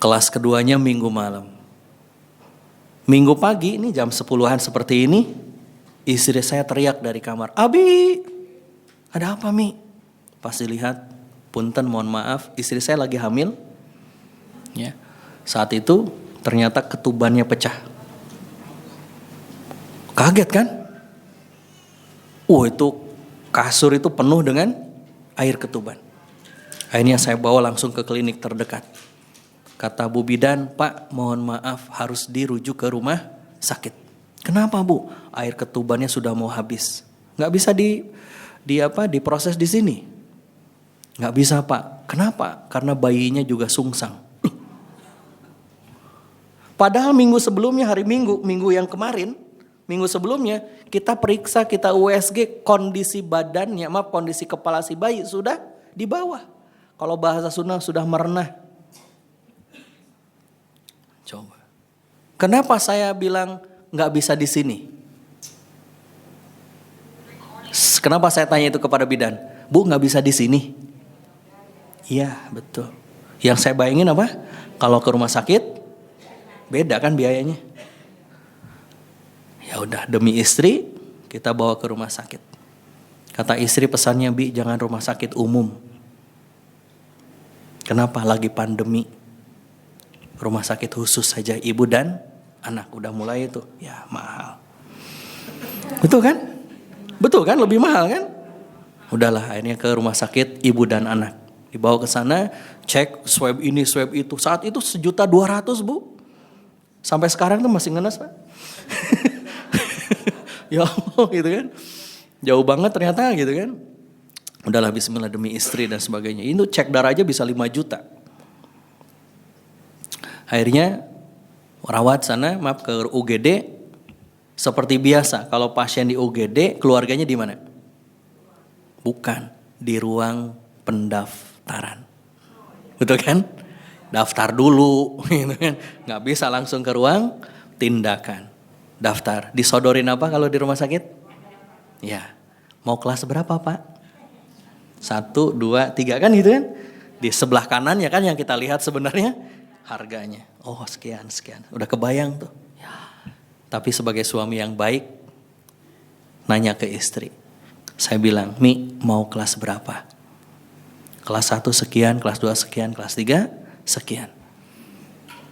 Kelas keduanya Minggu malam. Minggu pagi ini jam 10-an seperti ini. Istri saya teriak dari kamar. Abi, ada apa Mi? Pas dilihat, punten mohon maaf, istri saya lagi hamil. Ya. Saat itu ternyata ketubannya pecah. Kaget kan? Itu kasur itu penuh dengan air ketuban. Akhirnya saya bawa langsung ke klinik terdekat. Kata Bu Bidan, Pak mohon maaf harus dirujuk ke rumah sakit. Kenapa Bu? Air ketubannya sudah mau habis. Gak bisa diproses di sini. Gak bisa Pak. Kenapa? Karena bayinya juga sungsang. Padahal minggu sebelumnya, hari minggu yang kemarin, minggu sebelumnya kita periksa, kita USG kondisi badannya, kondisi kepala si bayi sudah di bawah. Kalau bahasa Sunda sudah merenah. Coba. Kenapa saya bilang nggak bisa di sini? Kenapa saya tanya itu kepada bidan? Bu, nggak bisa di sini? Iya, betul. Yang saya bayangin apa? Kalau ke rumah sakit beda kan biayanya. Ya udah, demi istri kita bawa ke rumah sakit. Kata istri pesannya, Bi jangan rumah sakit umum. Kenapa? Lagi pandemi. Rumah sakit khusus saja ibu dan anak. Udah mulai itu. Ya mahal. Betul kan? Betul kan? Lebih mahal kan? Udahlah akhirnya ke rumah sakit ibu dan anak. Dibawa ke sana, cek swab ini swab itu. Saat itu 1.200.000 Bu. Sampai sekarang tuh masih ngenes Pak. Ya Allah gitu kan. Jauh banget ternyata gitu kan. Udahlah bismillah demi istri dan sebagainya. Itu cek darah aja bisa 5 juta. Akhirnya rawat sana, ke UGD. Seperti biasa kalau pasien di UGD keluarganya di mana? Bukan, di ruang pendaftaran. Betul kan? Daftar dulu gitu kan. Gak bisa langsung ke ruang tindakan. Daftar. Disodorin apa kalau di rumah sakit? Ya. Mau kelas berapa Pak? 1, 2, 3 kan gitu kan. Di sebelah kanan ya kan yang kita lihat sebenarnya harganya. Oh sekian. Udah kebayang tuh. Ya. Tapi sebagai suami yang baik, nanya ke istri. Saya bilang, Mi mau kelas berapa? Kelas 1 sekian, kelas 2 sekian, kelas 3 sekian.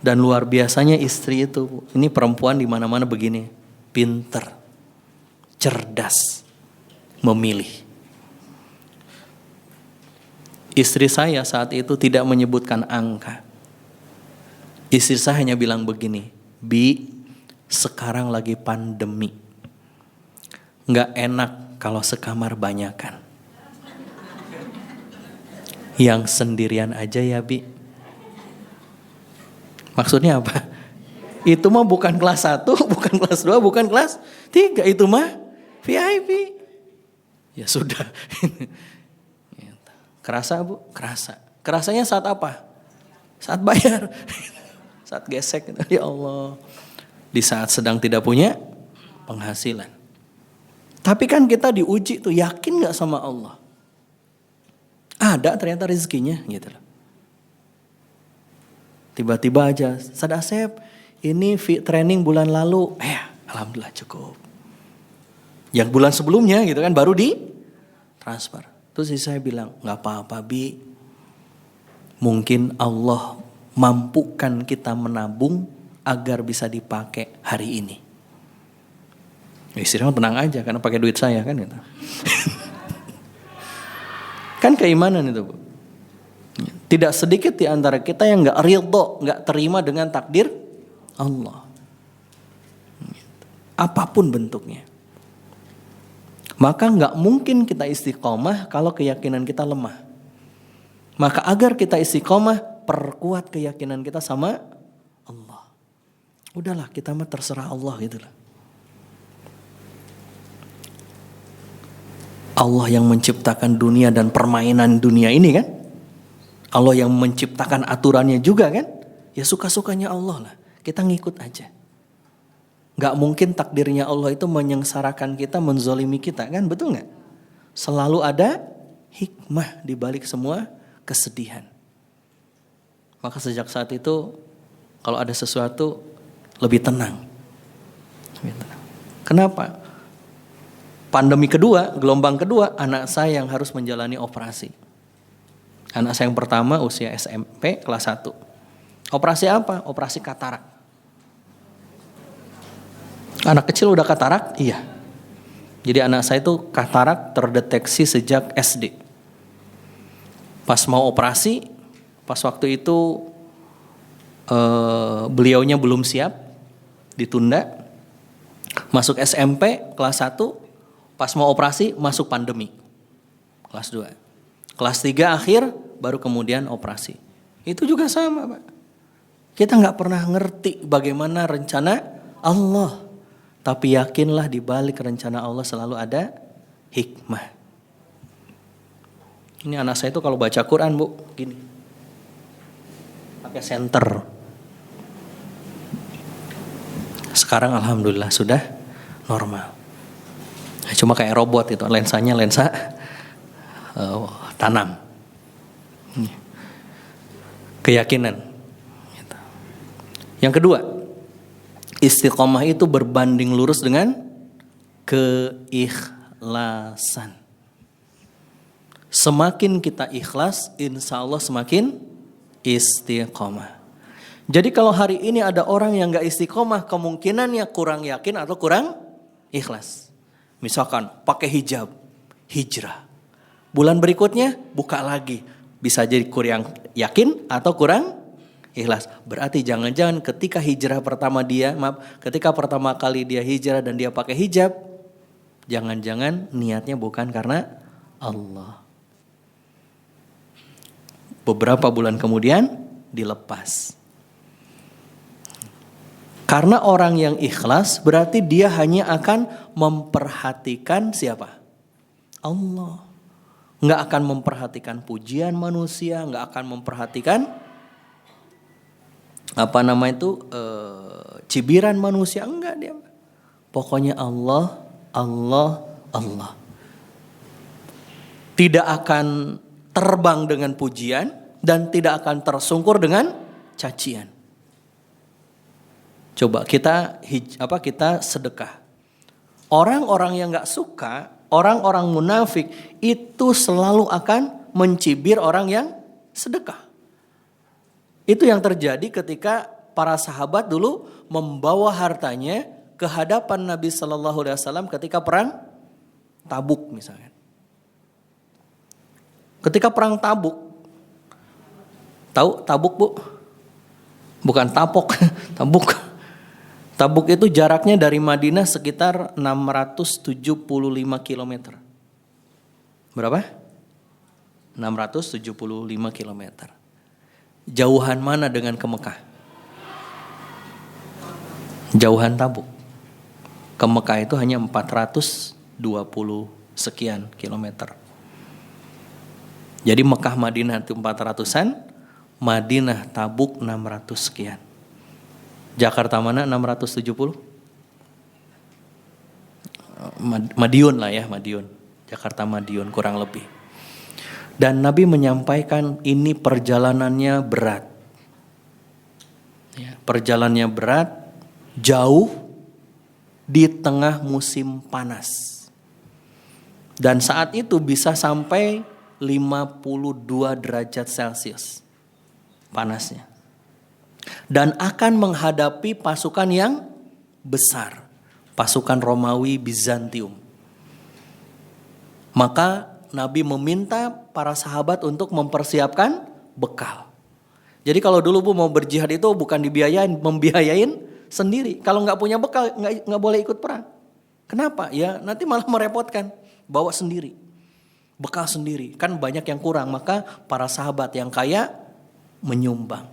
Dan luar biasanya istri itu, ini perempuan di mana-mana begini, pinter, cerdas, memilih. Istri saya saat itu tidak menyebutkan angka. Istri saya hanya bilang begini, Bi, sekarang lagi pandemi. Nggak enak kalau sekamar banyakan. Yang sendirian aja ya Bi. Maksudnya apa? Itu mah bukan kelas 1, bukan kelas 2, bukan kelas 3. Itu mah VIP. Ya sudah. Kerasa Bu? Kerasa. Kerasanya saat apa? Saat bayar. Saat gesek. Ya Allah. Di saat sedang tidak punya penghasilan. Tapi kan kita diuji tuh, yakin gak sama Allah? Ada ternyata rezekinya gitu loh. Tiba-tiba aja, Ustaz Asep, ini training bulan lalu, alhamdulillah cukup. Yang bulan sebelumnya gitu kan baru di transfer. Terus saya bilang, gak apa-apa Bi. Mungkin Allah mampukan kita menabung agar bisa dipakai hari ini. Istrinya tenang aja karena pakai duit saya kan gitu. Kan keimanan itu Bu. Tidak sedikit di antara kita yang gak ridho, gak terima dengan takdir Allah. Apapun bentuknya. Maka gak mungkin kita istiqomah kalau keyakinan kita lemah. Maka agar kita istiqomah, perkuat keyakinan kita sama Allah. Udahlah kita mah terserah Allah gitu lah. Allah yang menciptakan dunia dan permainan dunia ini kan. Allah yang menciptakan aturannya juga kan. Ya suka-sukanya Allah lah. Kita ngikut aja. Gak mungkin takdirnya Allah itu menyengsarakan kita, menzolimi kita kan. Betul gak? Selalu ada hikmah di balik semua kesedihan. Maka sejak saat itu kalau ada sesuatu lebih tenang. Kenapa? Pandemi kedua, gelombang kedua, anak saya yang harus menjalani operasi. Anak saya yang pertama usia SMP kelas 1. Operasi apa? Operasi katarak. Anak kecil udah katarak? Iya. Jadi anak saya itu katarak terdeteksi sejak SD. Pas mau operasi, pas waktu itu beliaunya belum siap, ditunda. Masuk SMP kelas 1. Pas mau operasi masuk pandemi. Kelas 2. Kelas 3 akhir baru kemudian operasi. Itu juga sama Pak. Kita gak pernah ngerti bagaimana rencana Allah. Tapi yakinlah di balik rencana Allah selalu ada hikmah. Ini anak saya itu kalau baca Quran Bu, gini. Pakai senter. Sekarang alhamdulillah sudah normal. Cuma kayak robot itu, lensanya lensa tanam. Keyakinan. Yang kedua, istiqomah itu berbanding lurus dengan keikhlasan. Semakin kita ikhlas, insya Allah semakin istiqomah. Jadi kalau hari ini ada orang yang gak istiqomah, kemungkinannya kurang yakin atau kurang ikhlas. Misalkan pakai hijab, hijrah. Bulan berikutnya buka lagi. Bisa jadi kurang yakin atau kurang ikhlas. Berarti jangan-jangan ketika pertama kali dia hijrah dan dia pakai hijab, jangan-jangan niatnya bukan karena Allah. Beberapa bulan kemudian dilepas. Karena orang yang ikhlas berarti dia hanya akan memperhatikan siapa? Allah. Nggak akan memperhatikan pujian manusia, nggak akan memperhatikan cibiran manusia, enggak dia. Pokoknya Allah, Allah, Allah. Tidak akan terbang dengan pujian dan tidak akan tersungkur dengan cacian. Coba kita sedekah. Orang-orang yang gak suka, orang-orang munafik itu selalu akan mencibir orang yang sedekah. Itu yang terjadi ketika para sahabat dulu membawa hartanya ke hadapan Nabi SAW ketika perang Tabuk misalnya. Ketika perang Tabuk, tahu Tabuk Bu? Bukan Tapok, Tabuk. Tabuk itu jaraknya dari Madinah sekitar 675 km. Berapa? 675 km. Jauhan mana dengan ke Mekah? Jauhan Tabuk. Ke Mekah itu hanya 420 sekian kilometer. Jadi Mekah Madinah itu 400-an, Madinah Tabuk 600 sekian. Jakarta mana 670? Madiun lah ya, Madiun. Jakarta Madiun kurang lebih. Dan Nabi menyampaikan ini perjalanannya berat. Ya, perjalanannya berat, jauh di tengah musim panas. Dan saat itu bisa sampai 52 derajat Celcius panasnya. Dan akan menghadapi pasukan yang besar. Pasukan Romawi Bizantium. Maka Nabi meminta para sahabat untuk mempersiapkan bekal. Jadi kalau dulu mau berjihad itu bukan membiayain sendiri. Kalau nggak punya bekal nggak boleh ikut perang. Kenapa? Ya nanti malah merepotkan. Bawa sendiri, bekal sendiri. Kan banyak yang kurang. Maka para sahabat yang kaya menyumbang.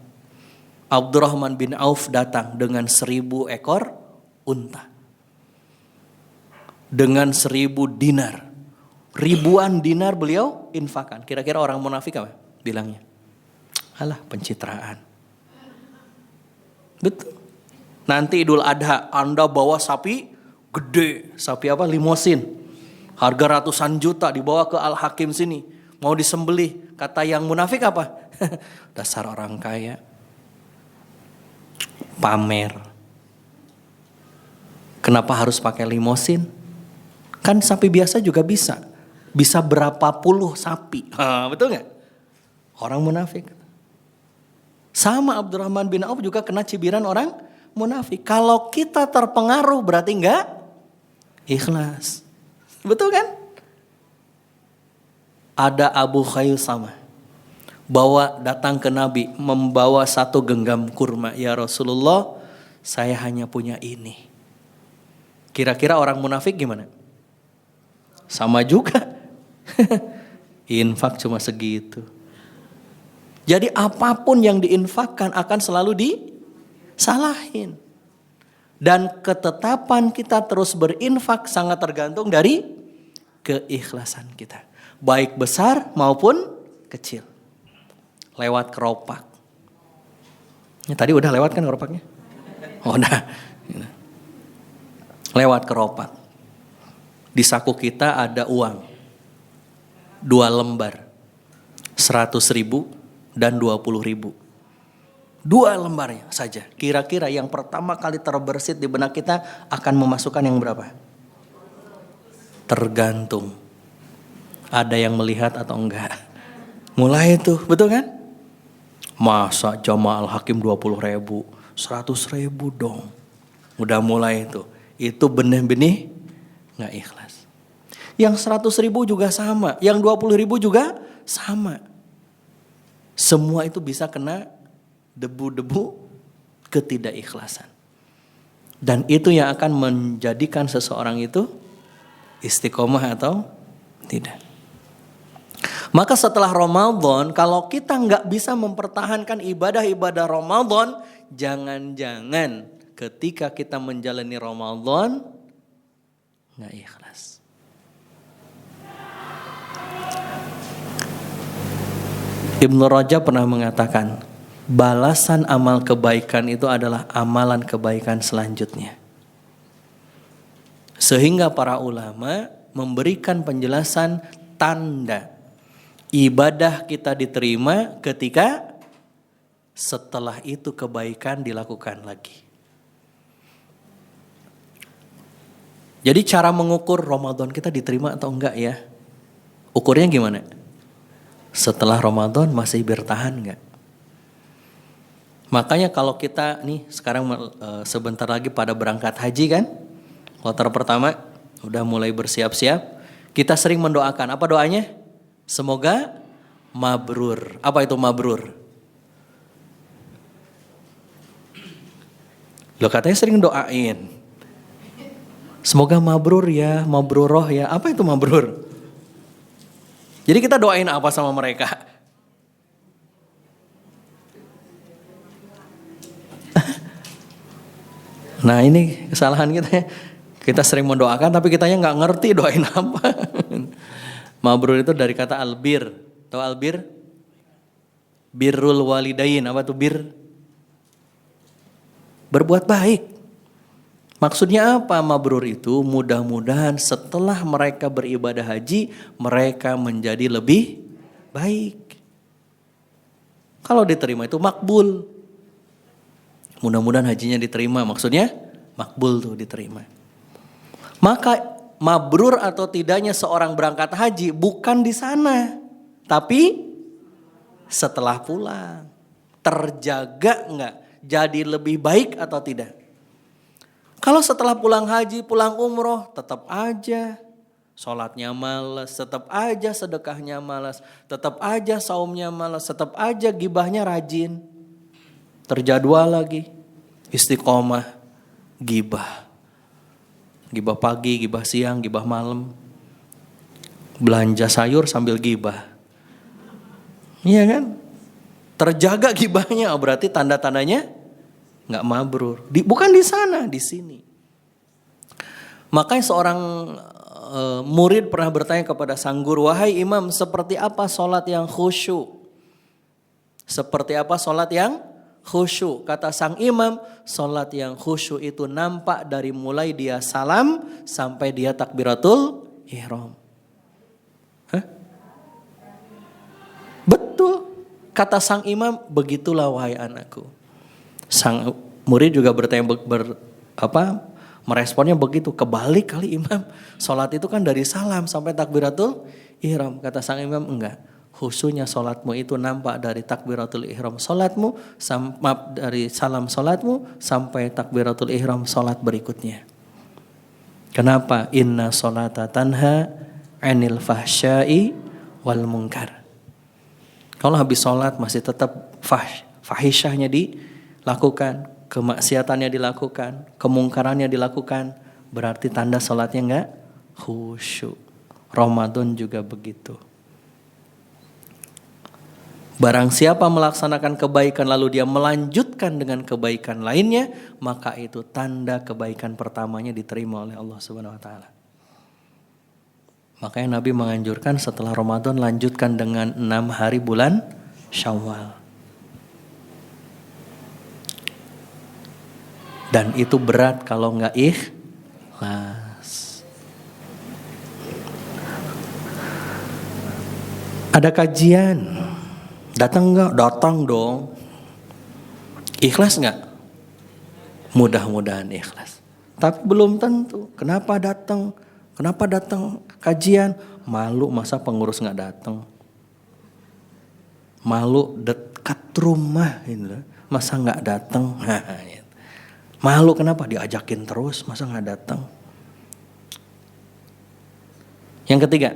Abdurrahman bin Auf datang dengan 1000 ekor unta. Dengan 1000 dinar. Ribuan dinar beliau infakkan. Kira-kira orang munafik apa bilangnya? Alah, pencitraan. Betul. Nanti Idul Adha Anda bawa sapi gede. Sapi apa? Limosin. Harga ratusan juta dibawa ke Al-Hakim sini. Mau disembelih. Kata yang munafik apa? Dasar orang kaya. Pamer. Kenapa harus pakai limosin? Kan sapi biasa juga bisa. Bisa berapa puluh sapi. Betul gak? Orang munafik. Sama Abdurrahman bin Auf juga kena cibiran orang munafik. Kalau kita terpengaruh berarti enggak ikhlas. Betul kan? Ada Abu Khaysamah datang ke Nabi membawa 1 genggam kurma. Ya Rasulullah, saya hanya punya ini. Kira-kira orang munafik gimana? Sama juga. Infak cuma segitu. Jadi apapun yang diinfakkan akan selalu disalahin. Dan ketetapan kita terus berinfak sangat tergantung dari keikhlasan kita. Baik besar maupun kecil. Lewat keropak. Ya, tadi udah lewat kan keropaknya? Oh, udah. Lewat keropak. Di saku kita ada uang. 2 lembar. 100.000 dan 20.000. 2 lembarnya saja. Kira-kira yang pertama kali terbersit di benak kita akan memasukkan yang berapa? Tergantung. Ada yang melihat atau enggak. Mulai itu, betul kan? Masa jamaah Al-Hakim 20.000, 100.000 dong. Udah mulai itu. Itu benih-benih enggak ikhlas. Yang 100.000 juga sama. Yang 20.000 juga sama. Semua itu bisa kena debu-debu ketidakikhlasan. Dan itu yang akan menjadikan seseorang itu istiqomah atau tidak. Maka setelah Ramadan, kalau kita nggak bisa mempertahankan ibadah-ibadah Ramadan, jangan-jangan ketika kita menjalani Ramadan nggak ikhlas. Ibnu Rajab pernah mengatakan, balasan amal kebaikan itu adalah amalan kebaikan selanjutnya. Sehingga para ulama memberikan penjelasan tanda ibadah kita diterima ketika setelah itu kebaikan dilakukan lagi. Jadi cara mengukur Ramadan kita diterima atau enggak ya? Ukurnya gimana? Setelah Ramadan masih bertahan enggak? Makanya kalau kita nih sekarang sebentar lagi pada berangkat haji kan? Kloter pertama udah mulai bersiap-siap. Kita sering mendoakan. Apa doanya? Semoga mabrur. Apa itu mabrur? Loh katanya sering doain. Semoga mabrur ya, mabruroh ya. Apa itu mabrur? Jadi kita doain apa sama mereka? Nah ini kesalahan kita ya. Kita sering mendoakan tapi kitanya nggak ngerti doain apa. Mabrur itu dari kata albir. Tahu albir? Birrul walidain. Apa tuh bir? Berbuat baik. Maksudnya apa mabrur itu? Mudah-mudahan setelah mereka beribadah haji, mereka menjadi lebih baik. Kalau diterima itu makbul. Mudah-mudahan hajinya diterima. Maksudnya makbul tuh diterima. Maka mabrur atau tidaknya seorang berangkat haji bukan di sana. Tapi setelah pulang. Terjaga enggak? Jadi lebih baik atau tidak? Kalau setelah pulang haji, pulang umroh, tetap aja sholatnya malas, tetap aja sedekahnya malas, tetap aja saumnya malas, tetap aja gibahnya rajin. Terjadwal lagi, istiqomah, gibah. Gibah pagi, gibah siang, gibah malam. Belanja sayur sambil gibah. Iya kan? Terjaga gibahnya, berarti tanda-tandanya nggak mabrur. Bukan di sana, di sini. Makanya seorang murid pernah bertanya kepada sang guru, wahai imam, seperti apa sholat yang khusyuk? Seperti apa sholat yang khusyuk? Kata sang imam, sholat yang khusyuk itu nampak dari mulai dia salam sampai dia takbiratul ihram. Hah? Betul. Kata sang imam, begitulah wahai anakku. Sang murid juga bertanya meresponnya begitu. Kebalik kali imam. Sholat itu kan dari salam sampai takbiratul ihram. Kata sang imam enggak. Khusyuknya sholatmu itu nampak dari takbiratul ihram sholatmu, dari salam sholatmu sampai takbiratul ihram sholat berikutnya. Kenapa? Inna sholata tanha anil fahsyai wal munkar. Kalau habis sholat masih tetap fahisyahnya dilakukan, kemaksiatannya dilakukan, kemungkarannya dilakukan, berarti tanda sholatnya enggak khusyuk. Ramadan juga begitu. Barang siapa melaksanakan kebaikan lalu dia melanjutkan dengan kebaikan lainnya, maka itu tanda kebaikan pertamanya diterima oleh Allah Subhanahu wa taala. Makanya Nabi menganjurkan setelah Ramadan lanjutkan dengan 6 hari bulan Syawal. Dan itu berat kalau enggak ikhlas. Ada kajian. Datang enggak? Datang dong. Ikhlas enggak? Mudah-mudahan ikhlas. Tapi belum tentu. Kenapa datang? Kenapa datang kajian? Malu masa pengurus enggak datang? Malu dekat rumah ini. Masa enggak datang? Malu kenapa? Diajakin terus, masa enggak datang? Yang ketiga,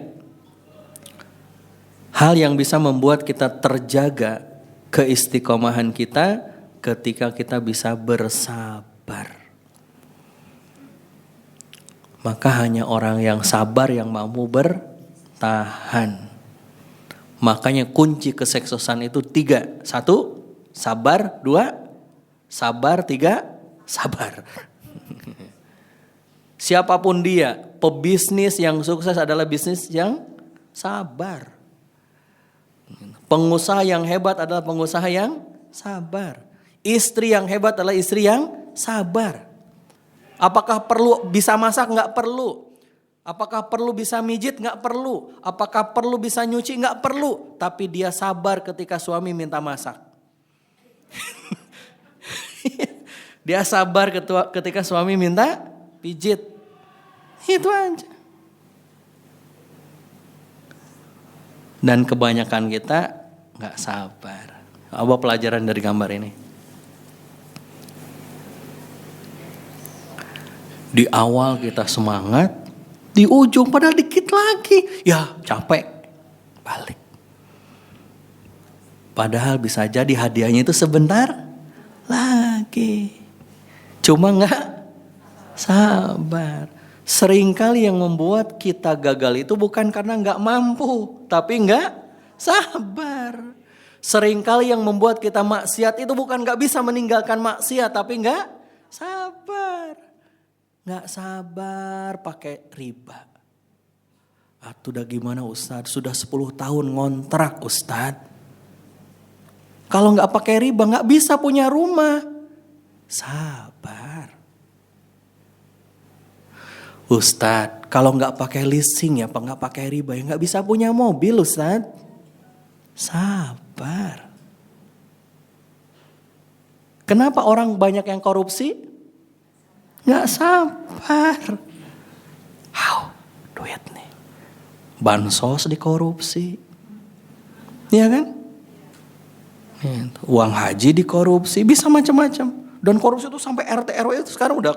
hal yang bisa membuat kita terjaga keistiqomahan kita ketika kita bisa bersabar. Maka hanya orang yang sabar yang mampu bertahan. Makanya kunci kesuksesan itu 3. 1, sabar. 2, sabar. 3, sabar. Siapapun dia, pebisnis yang sukses adalah bisnis yang sabar. Pengusaha yang hebat adalah pengusaha yang sabar. Istri yang hebat adalah istri yang sabar. Apakah perlu bisa masak? Enggak perlu. Apakah perlu bisa mijit? Enggak perlu. Apakah perlu bisa nyuci? Enggak perlu. Tapi dia sabar ketika suami minta masak. Dia sabar ketika suami minta pijit. Itu aja. Dan kebanyakan kita enggak sabar. Apa pelajaran dari gambar ini? Di awal kita semangat, di ujung padahal dikit lagi, ya capek, balik. Padahal bisa jadi hadiahnya itu sebentar lagi. Cuma enggak sabar. Seringkali yang membuat kita gagal itu bukan karena nggak mampu, tapi nggak sabar. Seringkali yang membuat kita maksiat itu bukan nggak bisa meninggalkan maksiat, tapi nggak sabar. Nggak sabar pakai riba. Atuh udah gimana Ustadz? Sudah 10 tahun ngontrak Ustadz. Kalau nggak pakai riba nggak bisa punya rumah. Sabar. Ustadz, kalau nggak pakai leasing ya, nggak pakai riba ya nggak bisa punya mobil Ustadz. Sabar. Kenapa orang banyak yang korupsi? Nggak sabar. Duit nih. Bansos dikorupsi. Iya kan? Uang haji dikorupsi, bisa macam-macam. Dan korupsi itu sampai RT RW itu sekarang udah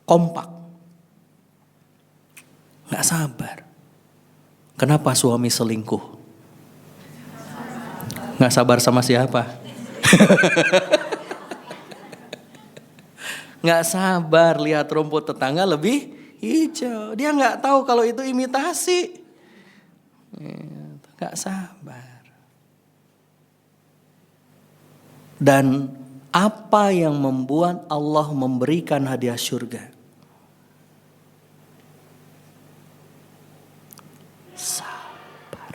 kompak. Gak sabar. Kenapa suami selingkuh? Gak sabar sama siapa? Gak sabar lihat rumput tetangga lebih hijau. Dia gak tahu kalau itu imitasi. Gak sabar. Dan apa yang membuat Allah memberikan hadiah surga? Sabar.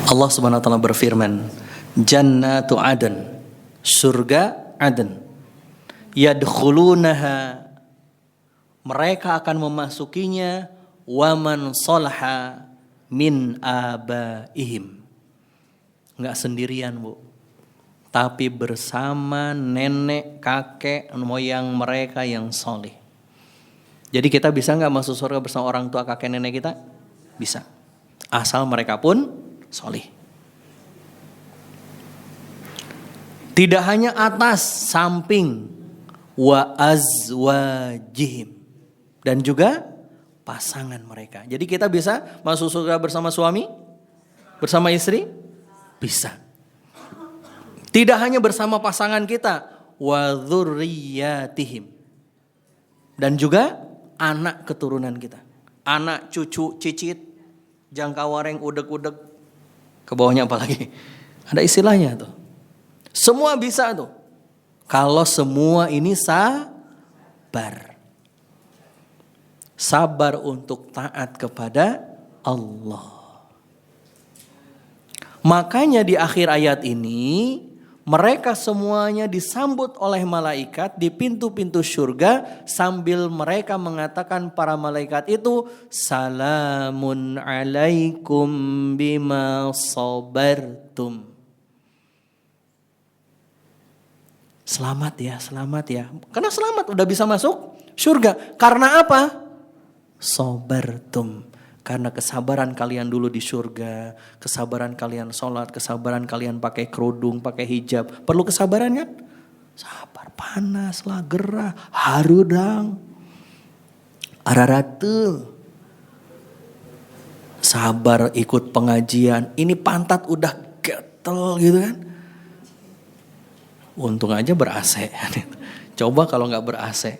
Allah Subhanahu wa taala berfirman, Jannatu Aden, surga Aden. Yadkhulunaha, mereka akan memasukinya, waman salaha min abaihim. Enggak sendirian, Bu. Tapi bersama nenek, kakek, moyang mereka yang soleh. Jadi kita bisa nggak masuk surga bersama orang tua kakek nenek kita? Bisa. Asal mereka pun soleh. Tidak hanya atas, samping, wa azwajihim. Dan juga pasangan mereka. Jadi kita bisa masuk surga bersama suami? Bersama istri? Bisa. Tidak hanya bersama pasangan kita. Wa dzurriyyatihim. Dan juga anak keturunan kita. Anak, cucu, cicit, jangkawareng, udek-udek. Ke bawahnya apa lagi? Ada istilahnya tuh. Semua bisa tuh. Kalau semua ini sabar. Sabar untuk taat kepada Allah. Makanya di akhir ayat ini, mereka semuanya disambut oleh malaikat di pintu-pintu surga sambil mereka mengatakan para malaikat itu, Salamun alaikum bima sabartum. Selamat ya, selamat ya. Karena selamat udah bisa masuk surga. Karena apa? Sabartum. Karena kesabaran kalian dulu di surga, kesabaran kalian sholat, kesabaran kalian pakai kerudung, pakai hijab. Perlu kesabaran kan? Sabar, panas lah, gerah, harudang, araratu. Sabar ikut pengajian, ini pantat udah gatel gitu kan. Untung aja ber-AC. Coba kalau gak ber-AC,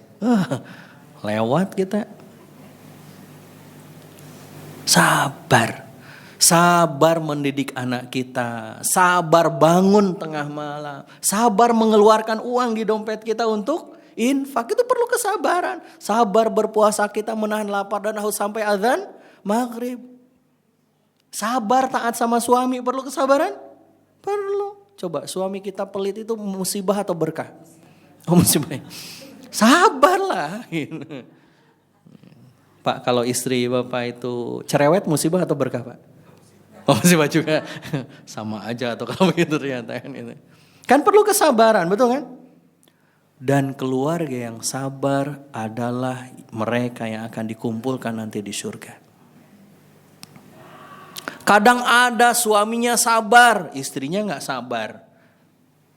lewat kita. Sabar. Sabar mendidik anak kita. Sabar bangun tengah malam. Sabar mengeluarkan uang di dompet kita untuk infak. Itu perlu kesabaran. Sabar berpuasa kita menahan lapar dan haus sampai azan maghrib. Sabar taat sama suami perlu kesabaran? Perlu. Coba suami kita pelit itu musibah atau berkah? Oh musibah. Sabarlah. Pak, kalau istri Bapak itu cerewet musibah atau berkah, Pak? Oh musibah juga. Sama aja atau kalau begitu ternyata kan itu. Kan perlu kesabaran, betul kan? Dan keluarga yang sabar adalah mereka yang akan dikumpulkan nanti di surga. Kadang ada suaminya sabar, istrinya gak sabar.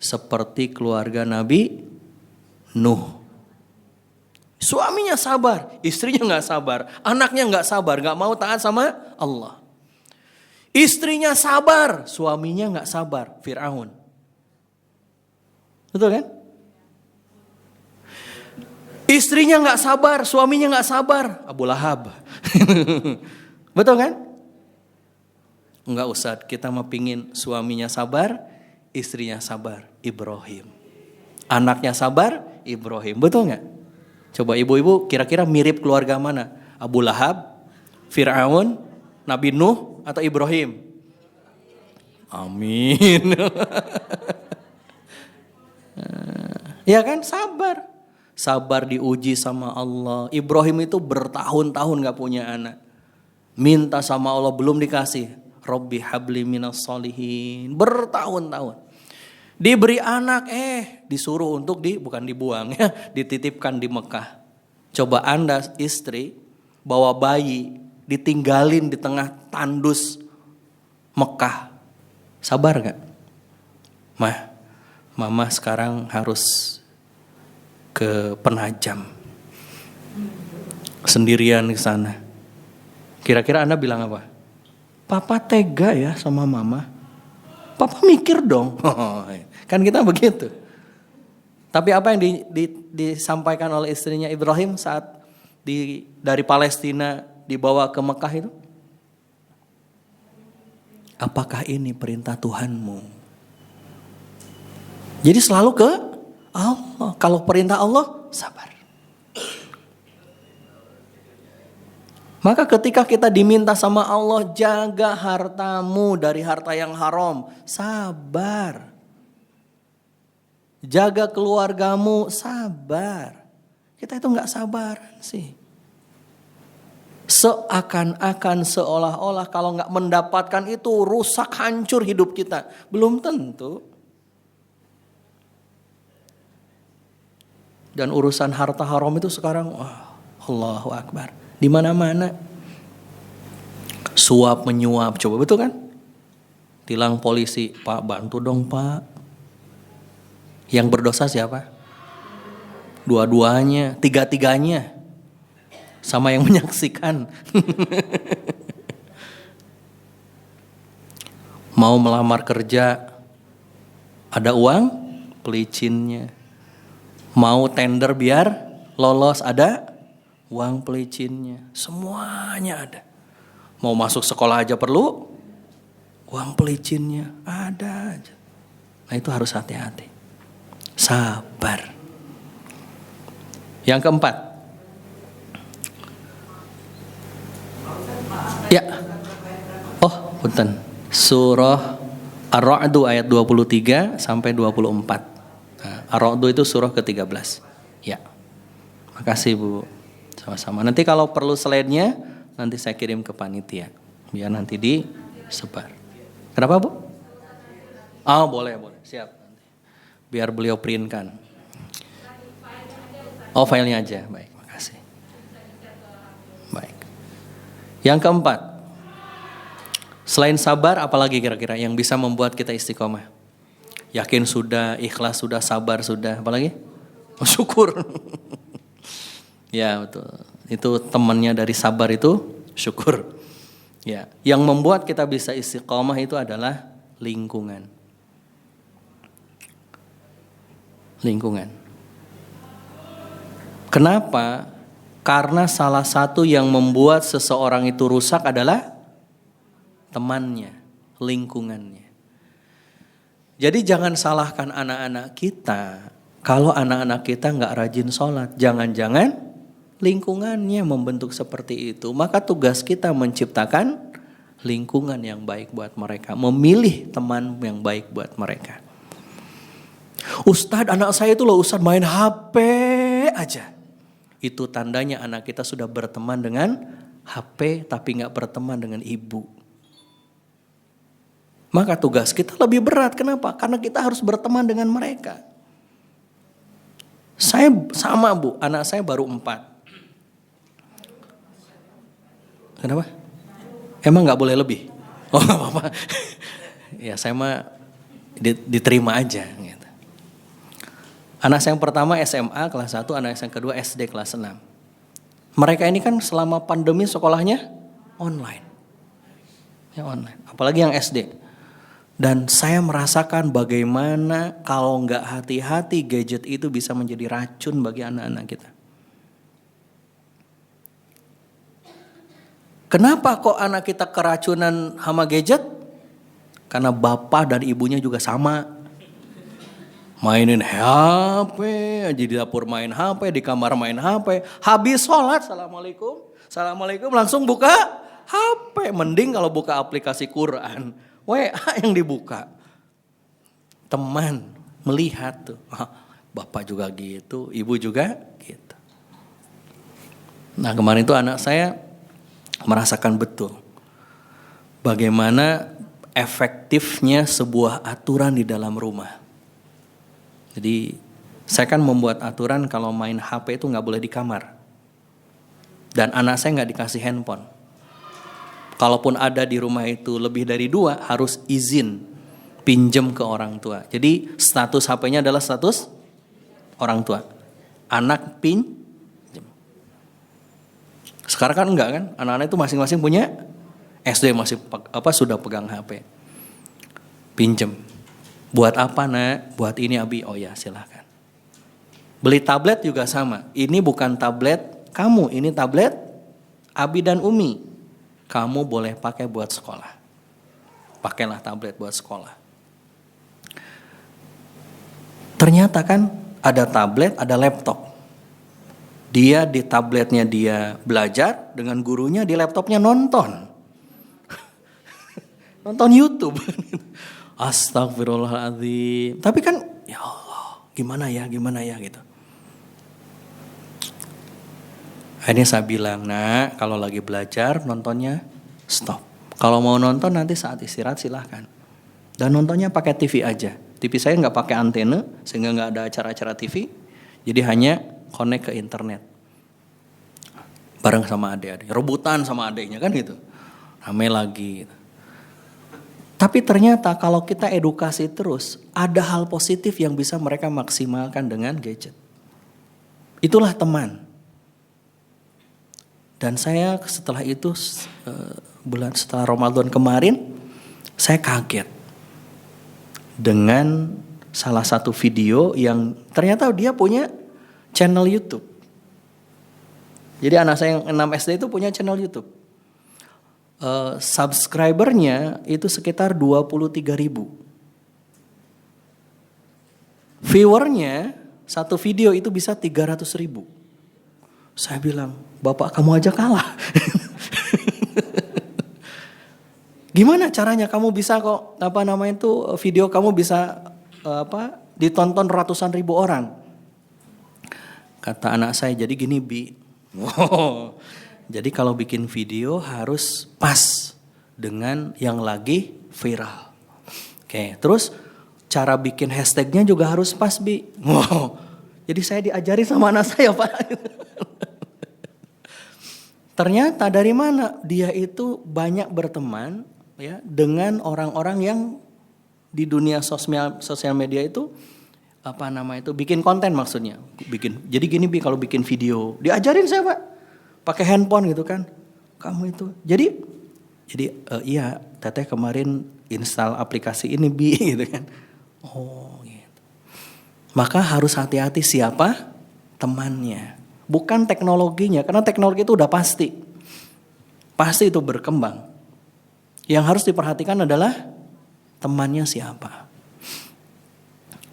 Seperti keluarga Nabi Nuh. Suaminya sabar, istrinya gak sabar, anaknya gak sabar, gak mau taat sama Allah. Istrinya sabar, suaminya gak sabar, Fir'aun. Betul kan? Istrinya nggak sabar, suaminya nggak sabar, Abu Lahab. Betul kan? Enggak Ustadz, kita mau pingin suaminya sabar, istrinya sabar, Ibrahim. Anaknya sabar, Ibrahim. Betul nggak? Coba ibu-ibu kira-kira mirip keluarga mana? Abu Lahab, Fir'aun, Nabi Nuh, atau Ibrahim? Amin. Ya kan, sabar. Sabar diuji sama Allah. Ibrahim itu bertahun-tahun gak punya anak. Minta sama Allah belum dikasih. Rabbi habli minas solihin. Bertahun-tahun. Diberi anak, disuruh untuk bukan dibuang ya, dititipkan di Mekah. Coba Anda istri bawa bayi, ditinggalin di tengah tandus Mekah. Sabar gak? Mama sekarang harus ke Penajam. Sendirian ke sana. Kira-kira Anda bilang apa? Papa tega ya sama mama. Papa mikir dong. Kan kita begitu. Tapi apa yang disampaikan oleh istrinya Ibrahim saat dari Palestina dibawa ke Mekah itu? Apakah ini perintah Tuhanmu? Jadi selalu ke Allah. Kalau perintah Allah, sabar. Maka ketika kita diminta sama Allah, jaga hartamu dari harta yang haram, sabar. Jaga keluargamu, sabar. Kita itu gak sabaran sih. Seakan-akan seolah-olah kalau gak mendapatkan itu rusak, hancur hidup kita. Belum tentu. Dan urusan harta haram itu sekarang, Allahu Akbar. Di mana-mana. Suap menyuap, coba betul kan? Tilang polisi, Pak bantu dong Pak. Yang berdosa siapa? Dua-duanya, tiga-tiganya. Sama yang menyaksikan. Mau melamar kerja, ada uang, pelicinnya. Mau tender biar lolos, ada uang pelicinnya. Semuanya ada. Mau masuk sekolah aja perlu uang pelicinnya, ada aja. Nah itu harus hati-hati. Sabar. Yang keempat. Ya. Punten. Surah Ar-Ra'd ayat 23 sampai 24. Ar-Ra'd itu surah ke-13. Ya. Makasih Bu. Sama-sama. Nanti kalau perlu slide-nya nanti saya kirim ke panitia biar nanti disebar. Kenapa Bu? Boleh. Siap. Biar beliau printkan. Filenya aja. Baik, makasih. Baik. Yang keempat. Selain sabar, apalagi kira-kira yang bisa membuat kita istiqomah? Yakin sudah, ikhlas sudah, sabar sudah, apalagi? Syukur. Ya betul. Itu temannya dari sabar itu syukur. Ya, yang membuat kita bisa istiqomah itu adalah lingkungan. Kenapa? Karena salah satu yang membuat seseorang itu rusak adalah temannya, lingkungannya. Jadi jangan salahkan anak-anak kita kalau anak-anak kita gak rajin sholat. Jangan-jangan lingkungannya membentuk seperti itu. Maka tugas kita menciptakan lingkungan yang baik buat mereka. Memilih teman yang baik buat mereka. Ustadz, anak saya itu loh Ustadz main HP aja. Itu tandanya anak kita sudah berteman dengan HP tapi gak berteman dengan ibu. Maka tugas kita lebih berat. Kenapa? Karena kita harus berteman dengan mereka. Saya sama Bu, anak saya baru 4. Kenapa? Emang gak boleh lebih? Gak apa-apa. Ya saya mah diterima aja gitu. Anak saya yang pertama SMA kelas 1, anak saya yang kedua SD kelas 6. Mereka ini kan selama pandemi sekolahnya online. Ya online, apalagi yang SD. Dan saya merasakan bagaimana kalau nggak hati-hati gadget itu bisa menjadi racun bagi anak-anak kita. Kenapa kok anak kita keracunan sama gadget? Karena bapak dan ibunya juga sama. Mainin HP, di dapur main HP, di kamar main HP. Habis sholat, Assalamualaikum, langsung buka HP. Mending kalau buka aplikasi Quran, WA yang dibuka. Teman melihat tuh, bapak juga gitu, ibu juga gitu. Nah kemarin itu anak saya merasakan betul bagaimana efektifnya sebuah aturan di dalam rumah. Jadi saya kan membuat aturan kalau main HP itu nggak boleh di kamar. Dan anak saya nggak dikasih handphone. Kalaupun ada di rumah itu lebih dari 2 harus izin pinjem ke orang tua. Jadi status HP-nya adalah status orang tua. Anak pinjem. Sekarang kan enggak kan? Anak-anak itu masing-masing punya SD masih sudah pegang HP. Pinjem. Buat apa nak? Buat ini Abi. Oh ya silahkan. Beli tablet juga sama. Ini bukan tablet kamu, ini tablet Abi dan Umi. Kamu boleh pakai buat sekolah. Pakailah tablet buat sekolah. Ternyata kan ada tablet, ada laptop. Dia di tabletnya dia belajar, dengan gurunya di laptopnya nonton. Nonton YouTube. Astagfirullahaladzim. Tapi kan ya Allah gimana ya gitu. Akhirnya saya bilang, nah kalau lagi belajar nontonnya stop. Kalau mau nonton nanti saat istirahat silahkan. Dan nontonnya pakai TV aja. TV saya nggak pakai antena sehingga nggak ada acara-acara TV. Jadi hanya connect ke internet. Bareng sama adik-adik. Rebutan sama adiknya kan gitu. Ramai lagi gitu. Tapi ternyata kalau kita edukasi terus, ada hal positif yang bisa mereka maksimalkan dengan gadget. Itulah teman. Dan saya setelah itu, setelah Ramadan kemarin, saya kaget. Dengan salah satu video yang ternyata dia punya channel YouTube. Jadi anak saya yang 6 SD itu punya channel YouTube. Subscribernya itu sekitar 23.000. Viewernya satu video itu bisa 300.000. Saya bilang, bapak kamu aja kalah. Gimana caranya kamu bisa kok video kamu bisa ditonton ratusan ribu orang? Kata anak saya, jadi gini Bi. Jadi kalau bikin video harus pas dengan yang lagi viral. Oke, terus cara bikin hashtagnya juga harus pas Bi. Jadi saya diajari sama anak saya Pak. Ternyata dari mana? Dia itu banyak berteman ya dengan orang-orang yang di dunia sosial media itu bikin konten maksudnya. Jadi gini Bi kalau bikin video, diajarin saya Pak. Pakai handphone gitu kan. Kamu itu. Jadi iya, teteh kemarin install aplikasi ini Bi gitu kan. Oh gitu. Maka harus hati-hati siapa temannya. Bukan teknologinya, karena teknologi itu udah pasti. Pasti itu berkembang. Yang harus diperhatikan adalah temannya siapa.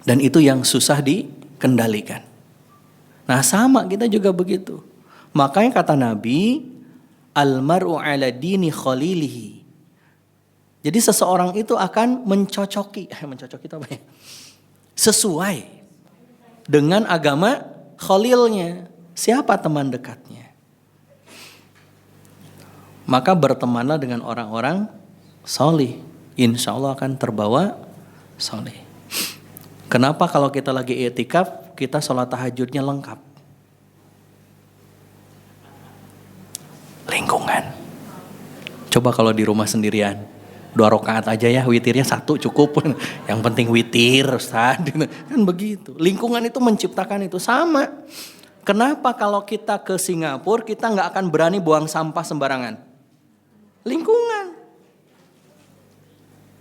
Dan itu yang susah dikendalikan. Nah sama kita juga begitu. Makanya kata Nabi, al-mar'u ala dini khalilihi. Jadi seseorang itu akan mencocoki itu apa ya? Sesuai dengan agama khalilnya. Siapa teman dekatnya? Maka bertemanlah dengan orang-orang solih. Insya Allah akan terbawa solih. Kenapa kalau kita lagi i'tikaf, kita sholat tahajudnya lengkap? Lingkungan. Coba kalau di rumah sendirian, 2 rakaat aja ya, witirnya 1 cukup. Yang penting witir, Ustaz. Kan begitu. Lingkungan itu menciptakan itu sama. Kenapa kalau kita ke Singapura, kita nggak akan berani buang sampah sembarangan? Lingkungan.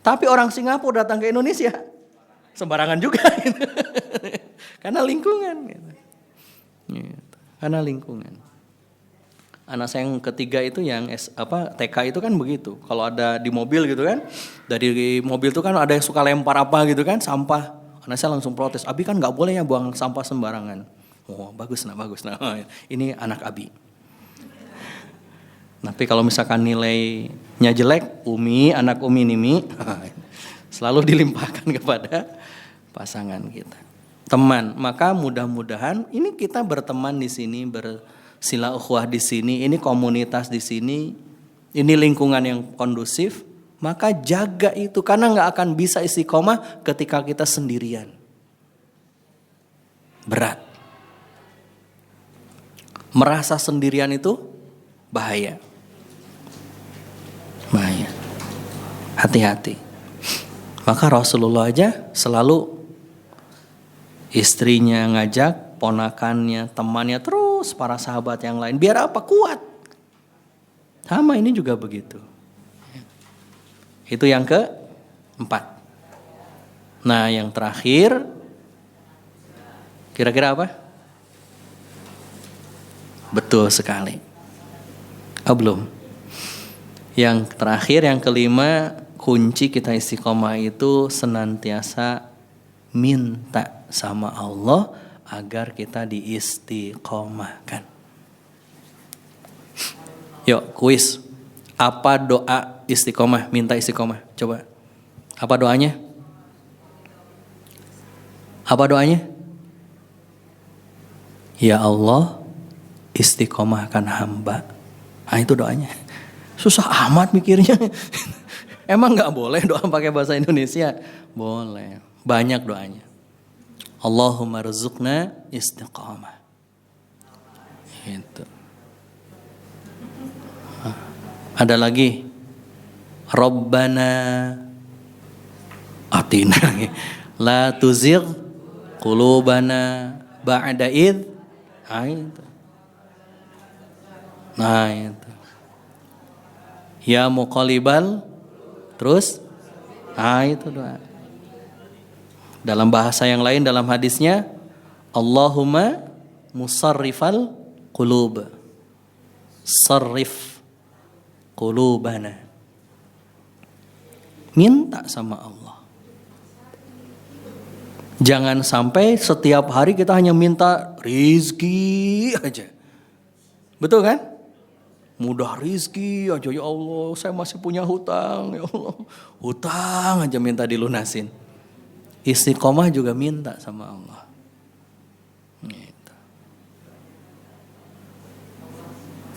Tapi orang Singapura datang ke Indonesia, sembarangan juga. Karena lingkungan. Karena lingkungan. Anak saya yang ketiga itu yang TK itu kan begitu. Kalau ada di mobil gitu kan, dari mobil itu kan ada yang suka lempar apa gitu kan, sampah. Anak saya langsung protes, Abi kan nggak boleh ya buang sampah sembarangan. Oh bagus nah. Ini anak Abi. Tapi kalau misalkan nilainya jelek, anak Umi Nimi, selalu dilimpahkan kepada pasangan kita. Teman, maka mudah-mudahan ini kita berteman di sini, bersilaukhuwah di sini, ini komunitas di sini, ini lingkungan yang kondusif, maka jaga itu karena nggak akan bisa istiqomah ketika kita sendirian. Berat. Merasa sendirian itu bahaya. Hati-hati. Maka Rasulullah aja selalu istrinya ngajak, ponakannya, temannya, terus para sahabat yang lain. Biar apa? Kuat. Sama ini juga begitu. Itu yang keempat. Nah yang terakhir, kira-kira apa? Betul sekali. Belum. Yang terakhir, yang kelima, kunci kita istiqomah itu senantiasa minta sama Allah agar kita diistiqomahkan. Yuk, kuis. Apa doa istiqomah, minta istiqomah? Coba. Apa doanya? Ya Allah, istiqomahkan hamba. Nah itu doanya. Susah amat mikirnya. Emang gak boleh doa pakai bahasa Indonesia? Boleh. Banyak doanya. Allahumma rzuqna istiqamah. Gitu. Ada lagi. Rabbana atina. La tuzigh qulubana ba'da idh. Nah itu. Ya muqallibal, terus, itu doa. Dalam bahasa yang lain, dalam hadisnya, Allahumma musarrifal qulub, sarrif qulubana. Minta sama Allah. Jangan sampai setiap hari kita hanya minta rizki aja. Betul kan? Mudah rizki aja, ya Allah saya masih punya hutang, ya Allah. Hutang aja minta dilunasin. Istiqomah juga minta sama Allah. Gitu.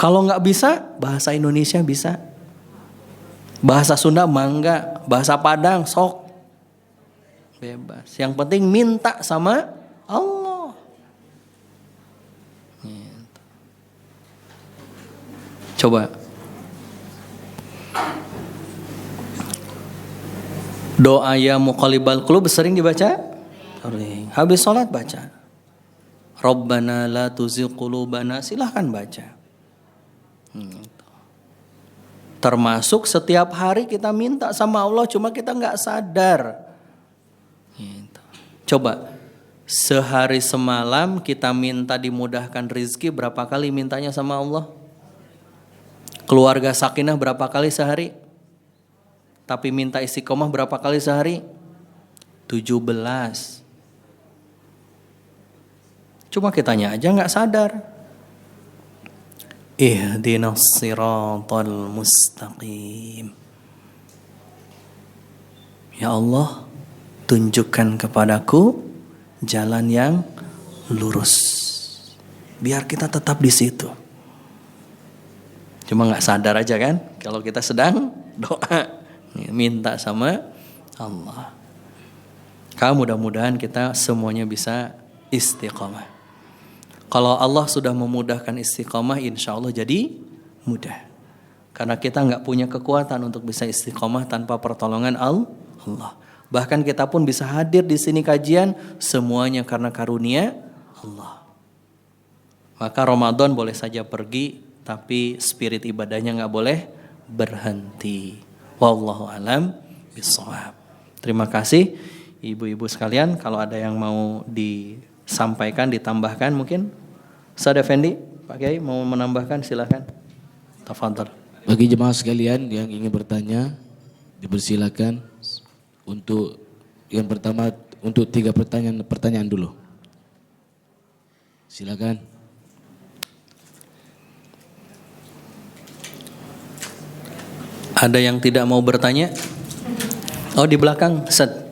Kalau nggak bisa, bahasa Indonesia bisa. Bahasa Sunda mangga, bahasa Padang sok. Bebas. Yang penting minta sama Allah. Coba. Doa ya muqallibal qulub sering dibaca? Sering. Habis sholat baca. Rabbana la tuzigh qulubana, silahkan baca. Termasuk setiap hari kita minta sama Allah, cuma kita gak sadar. Coba. Sehari semalam kita minta dimudahkan rezeki, berapa kali mintanya sama Allah? Keluarga sakinah berapa kali sehari? Tapi minta istiqomah berapa kali sehari? 17. Cuma kitanya aja gak sadar. Ihdinas siratal mustaqim. Ya Allah, tunjukkan kepadaku jalan yang lurus. Biar kita tetap di situ. Cuma gak sadar aja kan, kalau kita sedang doa, minta sama Allah. Mudah-mudahan kita semuanya bisa istiqomah. Kalau Allah sudah memudahkan istiqomah, insya Allah jadi mudah. Karena kita gak punya kekuatan untuk bisa istiqomah tanpa pertolongan Allah. Bahkan kita pun bisa hadir di sini kajian, semuanya karena karunia Allah. Maka Ramadan boleh saja pergi, tapi spirit ibadahnya gak boleh berhenti. Wallahu alam bishawab. Terima kasih ibu-ibu sekalian. Kalau ada yang mau disampaikan, ditambahkan mungkin. Ustaz Effendi, Pak Kiai mau menambahkan, silakan. Tafadhal. Bagi jemaah sekalian yang ingin bertanya, dipersilakan untuk yang pertama untuk 3 pertanyaan dulu. Silakan. Ada yang tidak mau bertanya? Oh, di belakang, Ustaz.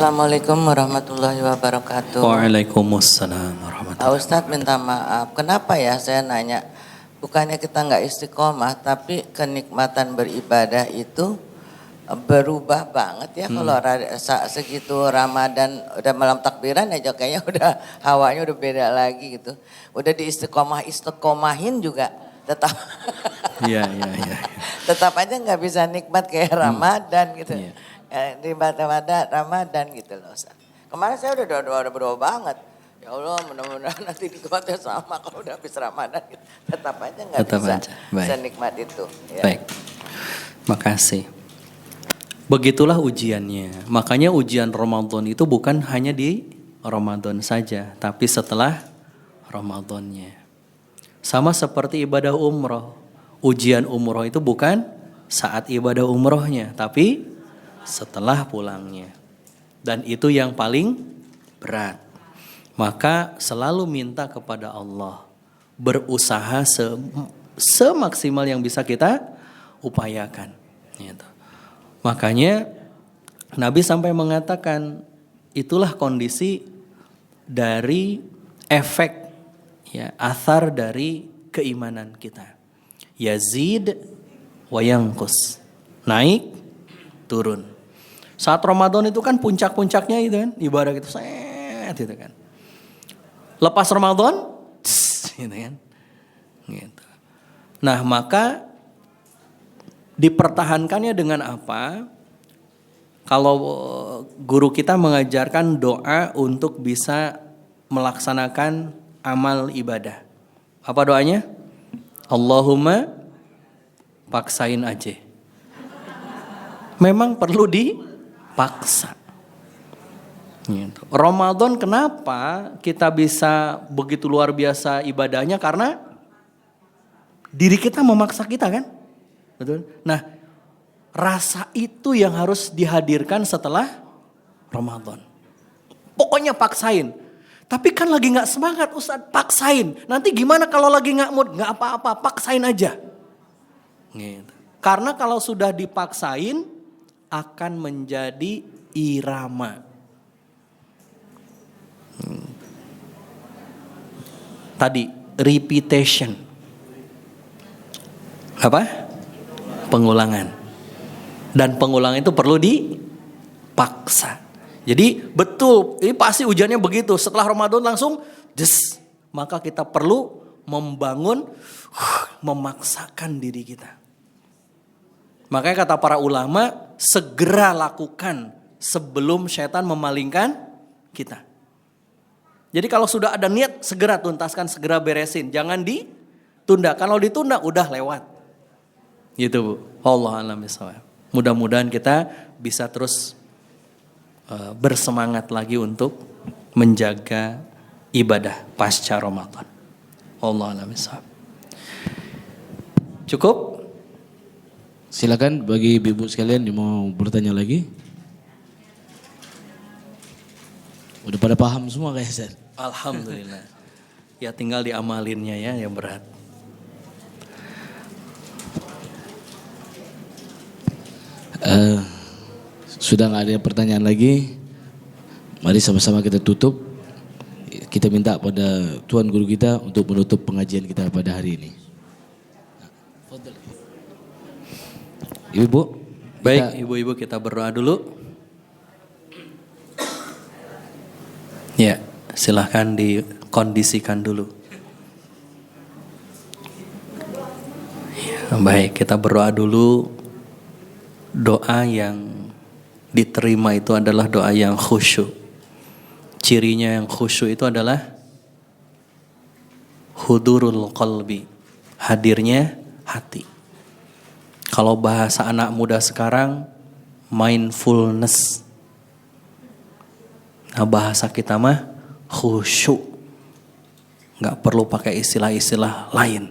Assalamualaikum warahmatullahi wabarakatuh. Waalaikumsalam warahmatullahi. Ustadz minta maaf, kenapa ya saya nanya, bukannya kita nggak istiqomah, tapi kenikmatan beribadah itu berubah banget ya kalau segitu Ramadan udah malam takbiran aja kayaknya udah hawanya udah beda lagi gitu. Udah di istiqomahin juga tetap Iya. tetap aja nggak bisa nikmat kayak Ramadan gitu. Iya. Di Ramadan gitu loh. Kemarin saya udah berdoa banget. Ya Allah mudah-mudahan nanti nikmatnya sama kalau udah habis Ramadan. Gitu. Tetap aja nggak bisa nikmat itu. Ya. Baik, makasih. Begitulah ujiannya. Makanya ujian Ramadan itu bukan hanya di Ramadan saja, tapi setelah Ramadannya. Sama seperti ibadah umroh. Ujian umroh itu bukan saat ibadah umrohnya, tapi setelah pulangnya. Dan itu yang paling berat. Maka selalu minta kepada Allah. Berusaha semaksimal yang bisa kita upayakan. Gitu. Makanya Nabi sampai mengatakan itulah kondisi dari efek ya, athar dari keimanan kita. Yazid wa yanqus. Naik, turun. Saat Ramadan itu kan puncak-puncaknya itu kan, ibadah gitu, gitu kan. Lepas Ramadan, gitu kan. Gitu. Nah, maka dipertahankannya dengan apa? Kalau guru kita mengajarkan doa untuk bisa melaksanakan amal ibadah. Apa doanya? Allahumma paksain aja. Memang perlu dipaksa. Gitu. Ramadan kenapa kita bisa begitu luar biasa ibadahnya? Karena diri kita memaksa kita kan? Betul. Nah, rasa itu yang harus dihadirkan setelah Ramadan. Pokoknya paksain. Tapi kan lagi gak semangat Ustadz, paksain. Nanti gimana kalau lagi gak mood? Gak apa-apa, paksain aja. Gitu. Karena kalau sudah dipaksain, akan menjadi irama. Tadi repetition. Apa? Pengulangan. Dan pengulangan itu perlu dipaksa. Jadi betul, ini pasti ujiannya begitu. Setelah Ramadan langsung maka kita perlu membangun, memaksakan diri kita. Makanya kata para ulama, segera lakukan sebelum setan memalingkan kita. Jadi kalau sudah ada niat, segera tuntaskan, segera beresin. Jangan ditunda. Kalau ditunda, udah lewat. Gitu Bu. Allah a'lam bishawab. Mudah-mudahan kita bisa terus bersemangat lagi untuk menjaga ibadah pasca Ramadan. Allah a'lam bishawab. Cukup? Silakan bagi ibu sekalian yang mau bertanya lagi. Udah pada paham semua kayak Ustaz? Alhamdulillah. Ya tinggal diamalinnya ya yang berat. Sudah gak ada pertanyaan lagi. Mari sama-sama kita tutup. Kita minta pada Tuan Guru kita untuk menutup pengajian kita pada hari ini. Ibu, baik ibu-ibu kita berdoa dulu. Ya, silahkan dikondisikan dulu. Ya, baik, kita berdoa dulu. Doa yang diterima itu adalah doa yang khusyuk. Cirinya yang khusyuk itu adalah hudurul qalbi, hadirnya hati. Kalau bahasa anak muda sekarang, mindfulness. Nah, bahasa kita mah khusyuk. Nggak perlu pakai istilah-istilah lain.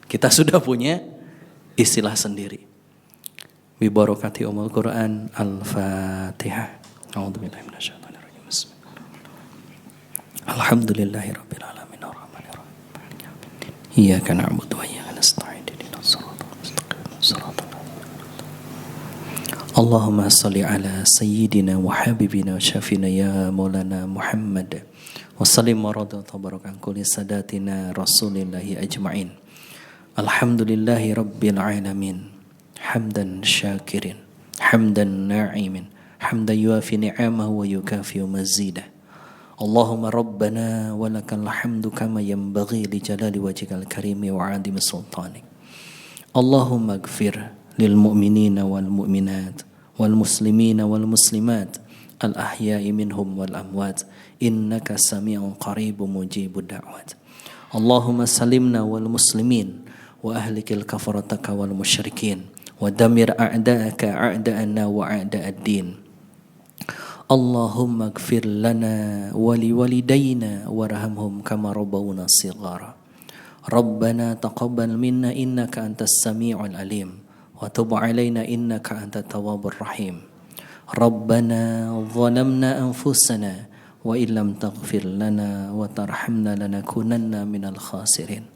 Kita sudah punya istilah sendiri. Bi barakati umul Quran. Al-Fatihah. A'udzubillahi minasyaitonirrajim. Alhamdulillahirabbil alamin arrahmanir rahim. Iyyaka na'budu wa iyyaka nasta'in. Ihdinas siratal mustaqim. Shiratal Allahumma salli ala sayyidina wa habibina wa syafina ya maulana Muhammad wa sallim wa radiyallahu baraka an kulli sadatina rasulillahi ajma'in. Alhamdulillahi rabbil alamin hamdan syakirin hamdan na'imin hamdan yuafi ni'amahu wa yukafi'u mazidah. Allahumma rabbana wa lakal hamdu kama yanbaghi li jalali wajhikal karimi wa 'azimi sultanik. Allahumma ighfir lil mu'minina wal mu'minat wal muslimina wal muslimat al ahya'i minhum wal amwat innaka sami'un qaribun mujibud da'wat. Allahumma salimna wal muslimin wa ahlikil kafarataka wal musyrikin wa damir a'da'aka a'da'ana wa a'da'ad din. Allahumma ighfir lana wa liwalidayna warhamhum kama rabbawna shighara. Rabbana taqabbal minna innaka antas sami'ul alim wa tub 'alaina innaka antat tawwabur rahim. Rabbana zalamna anfusana wa illam taghfir lana wa tarhamna lanakunanna minal khasirin.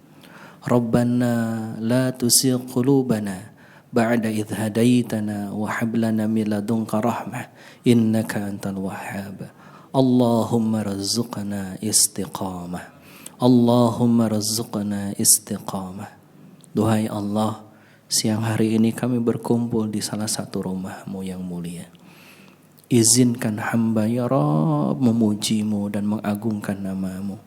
Rabbana la tuzigh qulubana ba'da idh hadaitana wa hab lana min ladunka rahmah innaka antal wahhab. Allahumma rzuqna istiqamah. Allahumma rzuqna istiqamah. Duhai Allah, siang hari ini kami berkumpul di salah satu rumah-Mu yang mulia. Izinkan hamba ya Rabb memuji-Mu dan mengagungkan nama-Mu.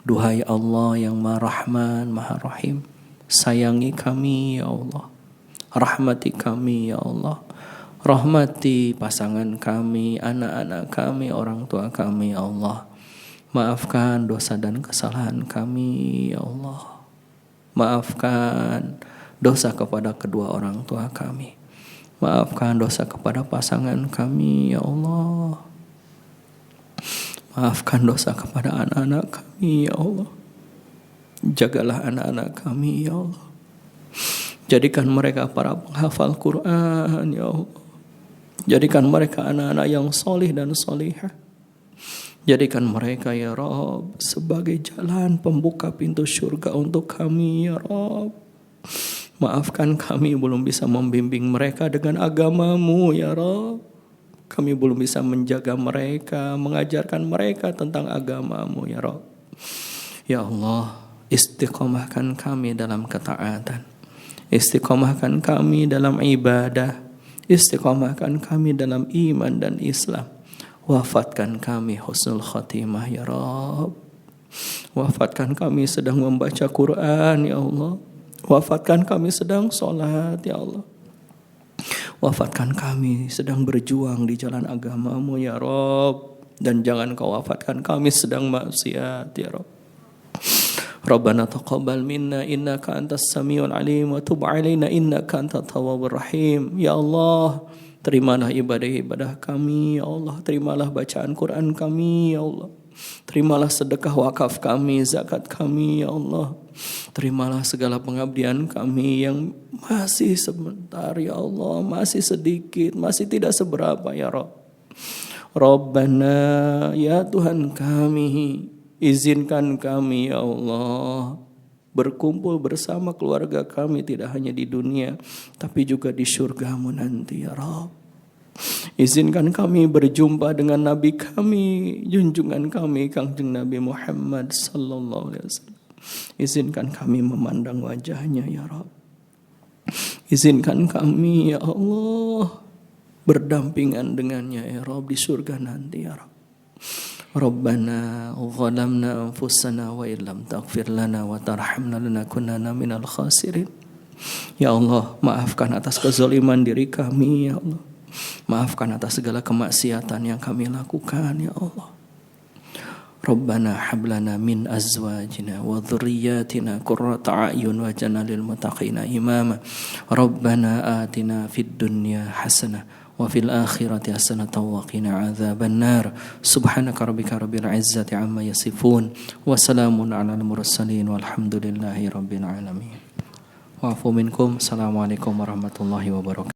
Duhai Allah yang Maha Rahman, Maha Rahim, sayangi kami ya Allah. Rahmati kami ya Allah. Rahmati pasangan kami, anak-anak kami, orang tua kami ya Allah. Maafkan dosa dan kesalahan kami ya Allah. Maafkan dosa kepada kedua orang tua kami. Maafkan dosa kepada pasangan kami ya Allah. Maafkan dosa kepada anak-anak kami ya Allah. Jagalah anak-anak kami ya Allah. Jadikan mereka para penghafal Quran ya Allah. Jadikan mereka anak-anak yang solih dan solihah. Jadikan mereka ya Rabb sebagai jalan pembuka pintu surga untuk kami ya Rabb. Maafkan kami belum bisa membimbing mereka dengan agama-Mu ya Rabb. Kami belum bisa menjaga mereka, mengajarkan mereka tentang agama-Mu ya Rabb. Ya Allah, istiqomahkan kami dalam ketaatan. Istiqomahkan kami dalam ibadah. Istiqomahkan kami dalam iman dan Islam. Wafatkan kami husnul khatimah ya Rabb. Wafatkan kami sedang membaca Quran ya Allah. Wafatkan kami sedang sholat ya Allah. Wafatkan kami sedang berjuang di jalan agama-Mu ya Rabb. Dan jangan Kau wafatkan kami sedang maksiat ya Rabb. Rabbana taqabbal minna innaka antas samiul alim wa tub 'alaina innaka antat tawwabur rahim. Ya Allah, terimalah ibadah-ibadah kami ya Allah. Terimalah bacaan Quran kami ya Allah. Terimalah sedekah wakaf kami, zakat kami ya Allah. Terimalah segala pengabdian kami yang masih sebentar ya Allah, masih sedikit, masih tidak seberapa ya Rabb. Rabbana ya Tuhan kami, izinkan kami ya Allah berkumpul bersama keluarga kami tidak hanya di dunia tapi juga di surga-Mu nanti ya Rabb. Izinkan kami berjumpa dengan Nabi kami, junjungan kami Kangjeng Nabi Muhammad sallallahu alaihi wasallam. Izinkan kami memandang wajahnya ya Rabb. Izinkan kami ya Allah berdampingan dengannya ya Rabb di surga nanti ya Rabb. Rabbana zalamna anfusana wa illam taghfir lana wa tarhamna lanakunanna minal khasirin. Ya Allah, maafkan atas kezaliman diri kami ya Allah. Maafkan atas segala kemaksiatan yang kami lakukan ya Allah. Rabbana hablana min azwajina wa dhurriyyatina qurrata a'yun waj'alna lil muttaqina imama. Rabbana atina fid dunya hasanah وفي الآخرة حسنة وقنا عذاب النار سبحانك ربك رب العزة عما يصفون وسلام على المرسلين والحمد لله رب العالمين. Wa'afu minkum. Assalamualaikum warahmatullahi wabarakatuh.